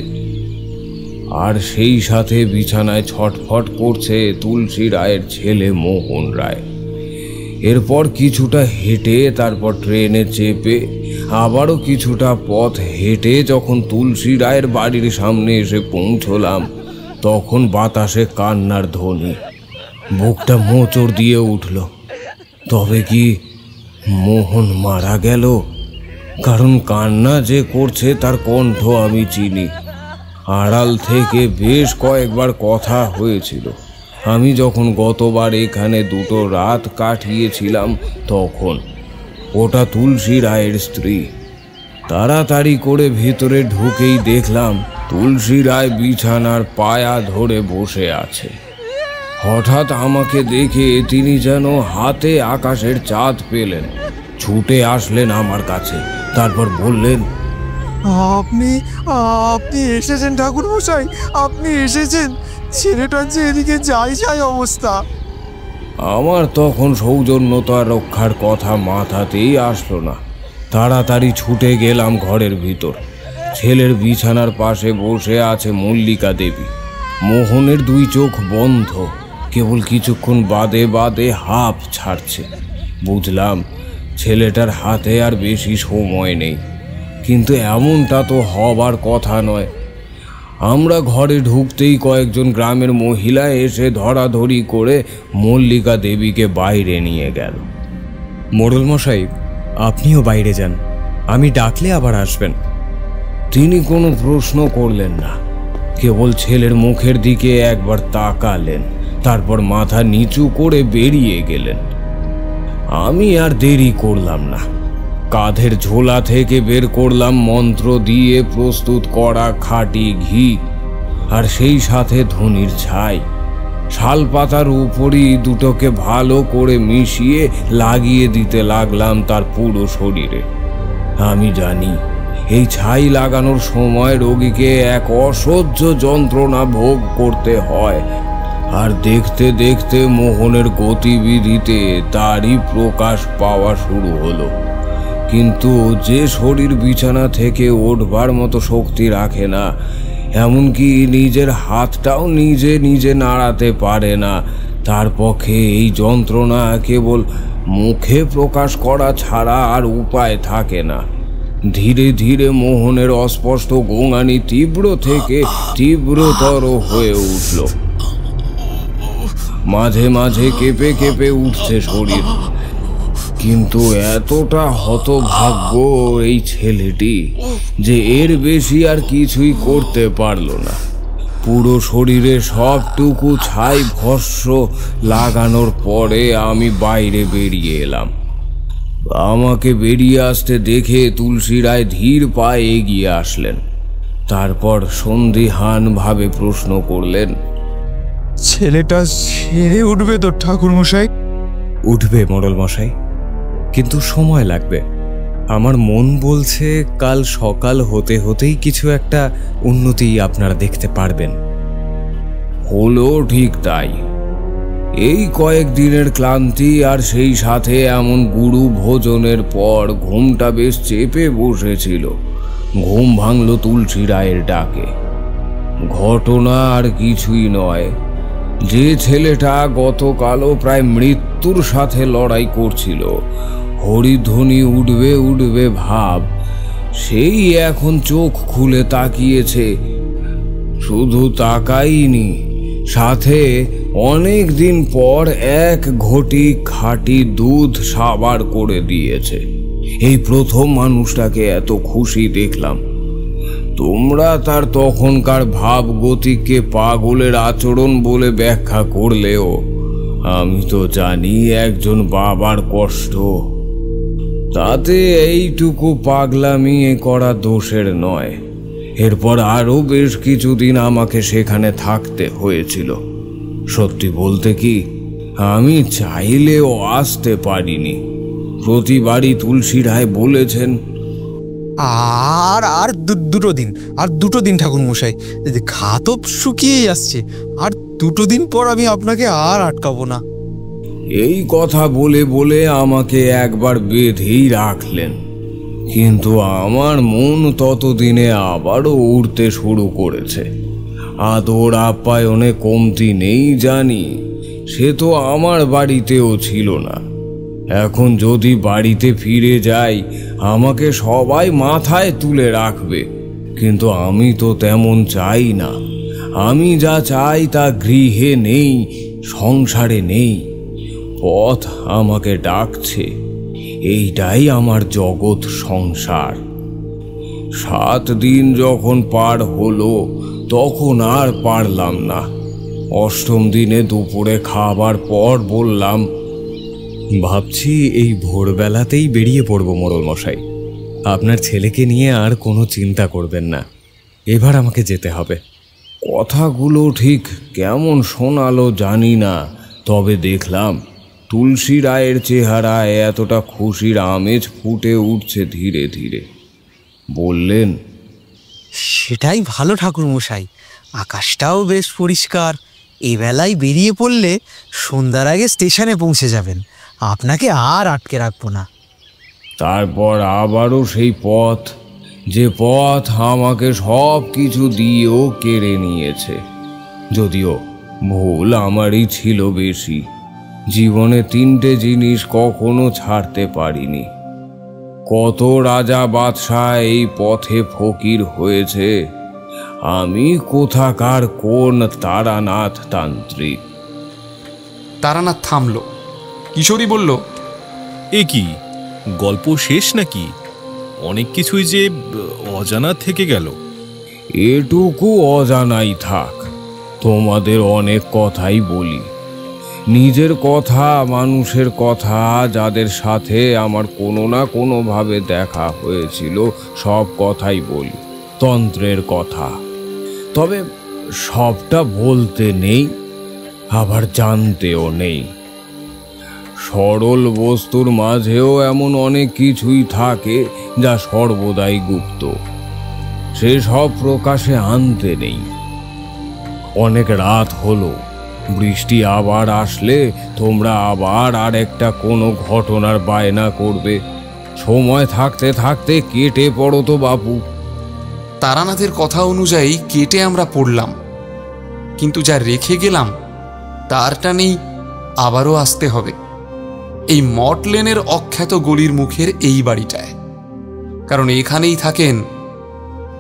আর সেই সাথে বিছানায় ছটফট করছে তুলসী রায়ের ছেলে মোহন রায়। এরপর কিছুটা হেঁটে, তারপর ট্রেনে চেপে, আবারও কিছুটা পথ হেঁটে যখন তুলসী রায়ের বাড়ির সামনে এসে পৌঁছলাম, তখন বাতাসে কান্নার ধ্বনি। বুকটা মোচড় দিয়ে উঠল। তবে কি মোহন মারা গেল? কারণ কান্না যে করছে তার কণ্ঠ আমি চিনি। আড়াল থেকে বেশ কয়েকবার কথা হয়েছিল। আমি যখন গতবার এখানে 2 রাত কাটিয়েছিলাম তখন। ওটা তুলসী রায়ের স্ত্রী। তাড়াতাড়ি করে ভিতরে ঢুকেই দেখলাম তুলসী রায় বিছানার পায়া ধরে বসে আছে। হঠাৎ আমাকে দেখে তিনি যেন হাতে আকাশের চাঁদ পেলেন, ছুটে আসলেন আমার কাছে। তারপর বললেন, আপনি আপনি এসেছেন ঠাকুরমশাই, আপনি এসেছেন। ছেলেটার যে এদিকে যাই অবস্থা। আমার তখন সৌজন্যতা রক্ষার কথা মাথাতেই আসলো না। তাড়াতাড়ি ছুটে গেলাম ঘরের ভিতর। ছেলের বিছানার পাশে বসে আছে মল্লিকা দেবী। মোহনের 2 চোখ বন্ধ, কেবল কিছুক্ষণ বাদে বাদে হাঁপ ছাড়ছে। বুঝলাম ছেলেটার হাতে আর বেশি সময় নেই, কিন্তু এমনটা তো হবার কথা নয়। আমরা ঘরে ঢুকতেই কয়েকজন গ্রামের মহিলা এসে ধরাধরি করে মল্লিকা দেবীকে বাইরে নিয়ে গেল। মোড়ল মশাই, আপনিও বাইরে যান, আমি ডাকলে আবার আসবেন। তিনি কোনো প্রশ্ন করলেন না, কেবল ছেলের মুখের দিকে একবার তাকালেন, তারপর মাথা নিচু করে বেরিয়ে গেলেন। আমি আর দেরি করলাম না। কাঁধের ঝোলা থেকে বের করলাম মন্ত্র দিয়ে প্রস্তুত করা খাঁটি ঘি, আর সেই সাথে ধনির ছাই। শালপাতার উপরই দুটোকে ভালো করে মিশিয়ে লাগিয়ে দিতে লাগলাম তার পুরো শরীরে। আমি জানি এই ছাই লাগানোর সময় রোগীকে এক অসহ্য যন্ত্রণা ভোগ করতে হয়, আর দেখতে দেখতে মোহনের গতিবিধিতে তারই প্রকাশ পাওয়া শুরু হলো। কিন্তু যে শরীর বিছানা থেকে ওঠবার মতো শক্তি রাখে না, এমনকি নিজের হাতটাও নিজে নিজে নাড়াতে পারে না, তার পক্ষে এই যন্ত্রণা কেবল মুখে প্রকাশ করা ছাড়া আর উপায় থাকে না। ধীরে ধীরে মোহনের অস্পষ্ট গোঙানি তীব্র থেকে তীব্রতর হয়ে উঠল। মাঝে মাঝে কেঁপে কেঁপে উঠছে শরীর। কিন্তু এতটা হতভাগ্য এই ছেলেটি যে এর বেশি আর কিছুই করতে পারল না। পুরো শরীরে সবটুকু ছাই ভস্ম লাগানোর পরে আমি বাইরে বেরিয়ে এলাম। আমাকে বেরিয়ে আসতে দেখে তুলসী রায় ধীর পায়ে এগিয়ে আসলেন। তারপর সন্দিহান ভাবে প্রশ্ন করলেন, ছেলেটা সেরে উঠবে তো ঠাকুরমশাই? উঠবে মোড়ল মশাই, কিন্তু সময় লাগবে। আমার মন বলছে কাল সকাল হতে হতেই কিছু একটা উন্নতি আপনারা দেখতে পারবেন। হলো ঠিক তাই। এই কয়েকদিনের ক্লান্তি আর সেই সাথে এমন গুরু ভোজনের পর ঘুমটা বেশ চেপে বসেছিল। ঘুম ভাঙল তুলসী রায়ের ডাকে। ঘটনা আর কিছুই নয়, যে ছেলেটা গতকালও প্রায় মৃত্যুর সাথে লড়াই করছিল, হরিধ্বনি উঠবে উঠবে ভাব, সেই এখন চোখ খুলে তাকিয়েছে। শুধু তাকাইনি, সাথে অনেক দিন পর 1 ঘটি খাঁটি দুধ সাবার করে দিয়েছে। এই প্রথম মানুষটাকে এত খুশি দেখলাম। তোমরা তার তখনকার ভাবগতিকে পাগলের আচরণ বলে ব্যাখ্যা করলেও আমি তো জানি একজন বাবার কষ্ট। তাতে এইটুকু পাগলামি করা দোষের নয়। এরপর আরও বেশ কিছুদিন আমাকে সেখানে থাকতে হয়েছিল। সত্যি বলতে কি, আমি চাইলেও আসতে পারিনি। প্রতিবারই তুলসী রায় বলেছেন, আর দুটো দিন ঠাকুর মশাই, ঘা তো শুকিয়েই আসছে, আর 2 দিন পর আমি আপনাকে আর আটকাবো না। এই কথা বলে বলে আমাকে একবার বেঁধেই রাখলেন। কিন্তু আমার মন ততদিনে আবারও উঠতে শুরু করেছে। আদর আপ্যায়নে কমতি নেই জানি, সে তো আমার বাড়িতেও ছিল না। এখন যদি বাড়িতে ফিরে যাই আমাকে সবাই মাথায় তুলে রাখবে, কিন্তু আমি তো তেমন চাই না। আমি যা চাই তা গৃহে নেই, সংসারে নেই। পথ আমাকে ডাকছে, এইটাই আমার জগৎ সংসার। 7 দিন যখন পার হলো তখন আর পারলাম না। 8ম দিনে দুপুরে খাবার পর বললাম, ভাবছি এই ভোরবেলাতেই বেরিয়ে পড়বো মোড়ল মশাই। আপনার ছেলেকে নিয়ে আর কোনো চিন্তা করবেন না, এবার আমাকে যেতে হবে। কথাগুলো ঠিক কেমন শোনালো জানি না, তবে দেখলাম তুলসী রায়ের চেহারায় এতটা খুশির আমেজ ফুটে উঠছে ধীরে ধীরে। বললেন, সেটাই ভালো ঠাকুর মশাই, আকাশটাও বেশ পরিষ্কার। এই বেলায় বেরিয়ে পড়লে সন্ধ্যার আগে স্টেশনে পৌঁছে যাবেন, আপনাকে আর আটকে রাখবো না। তারপর আবারও সেই পথ, যে পথ আমাকে সব কিছু দিয়েও কেড়ে নিয়েছে। যদিও ভুল আমারই ছিল বেশি। জীবনে 3টে জিনিস কখনো ছাড়তে পারিনি। কত রাজা বাদশাহ এই পথে ফকির হয়েছে, আমি কোথাকার কোন তারানাথ তান্ত্রিক। তারানাথ থামল। কিশোরী বলল, এ কি গল্প শেষ নাকি? অনেক কিছুই যে অজানা থেকে গেল। এটুকু অজানাই থাক, তোমাদের অনেক কথাই বলি। নিজের কথা, মানুষের কথা, যাদের সাথে আমার কোনো না কোনোভাবে দেখা হয়েছিল সব কথাই বলি। তন্ত্রের কথা, তবে সবটা বলতে নেই, আবার জানতেও নেই। সরল বস্তুর মাঝেও এমন অনেক কিছুই থাকে যা সর্বদাই গুপ্ত, সে সব প্রকাশে আনতে নেই। অনেক রাত হলো, বৃষ্টি আবার আসলে তোমরা আবার আর একটা কোনো ঘটনার বায়না করবে। সময় থাকতে থাকতে কেটে পড়ো তো বাপু। তারানাথের কথা অনুযায়ী কেটে আমরা পড়লাম, কিন্তু যা রেখে গেলাম তার টানেই আবারও আসতে হবে এই মঠ লেনের অখ্যাত গলির মুখের এই বাড়িটায়। কারণ এখানেই থাকেন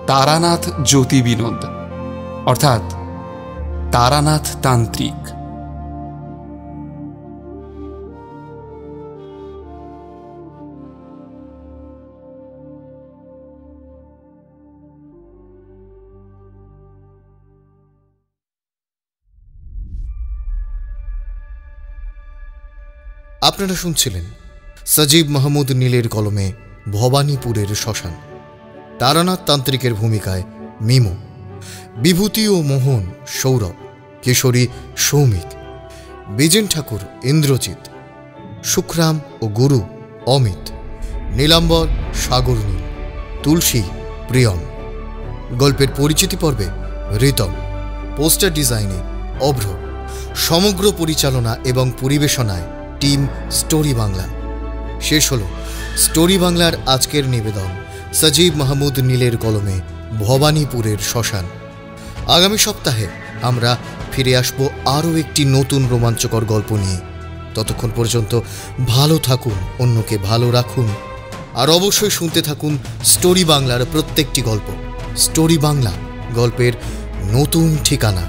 তারানাথ জ্যোতি বিনোদ, অর্থাৎ তারানাথ তান্ত্রিক। আপনারা শুনছিলেন সজীব মাহমুদ নীলের কলমে ভবানীপুরের শ্মশান। তারানাথ তান্ত্রিকের ভূমিকায় মিমো, বিভূতি ও মোহন সৌরভ, কিশোরী সৌমিক, বিজেন ঠাকুর ইন্দ্রজিৎ, সুখরাম ও গুরু অমিত, নীলাম্বর সাগর নীল, তুলসী প্রিয়ম। গল্পের পরিচিতি পর্বে রিতম, পোস্টার ডিজাইনে অভ্র, সমগ্র পরিচালনা এবং পরিবেশনায় টিম স্টোরি বাংলা। শেষ হল স্টোরি বাংলার আজকের নিবেদন সজীব মাহমুদ নীলের কলমে ভবানীপুরের শ্মশান। আগামী সপ্তাহে আমরা ফিরে আসব আরও একটি নতুন রোমাঞ্চকর গল্প নিয়ে। ততক্ষণ পর্যন্ত ভালো থাকুন, অন্যকে ভালো রাখুন, আর অবশ্যই শুনতে থাকুন স্টোরি বাংলার প্রত্যেকটি গল্প। স্টোরি বাংলা, গল্পের নতুন ঠিকানা।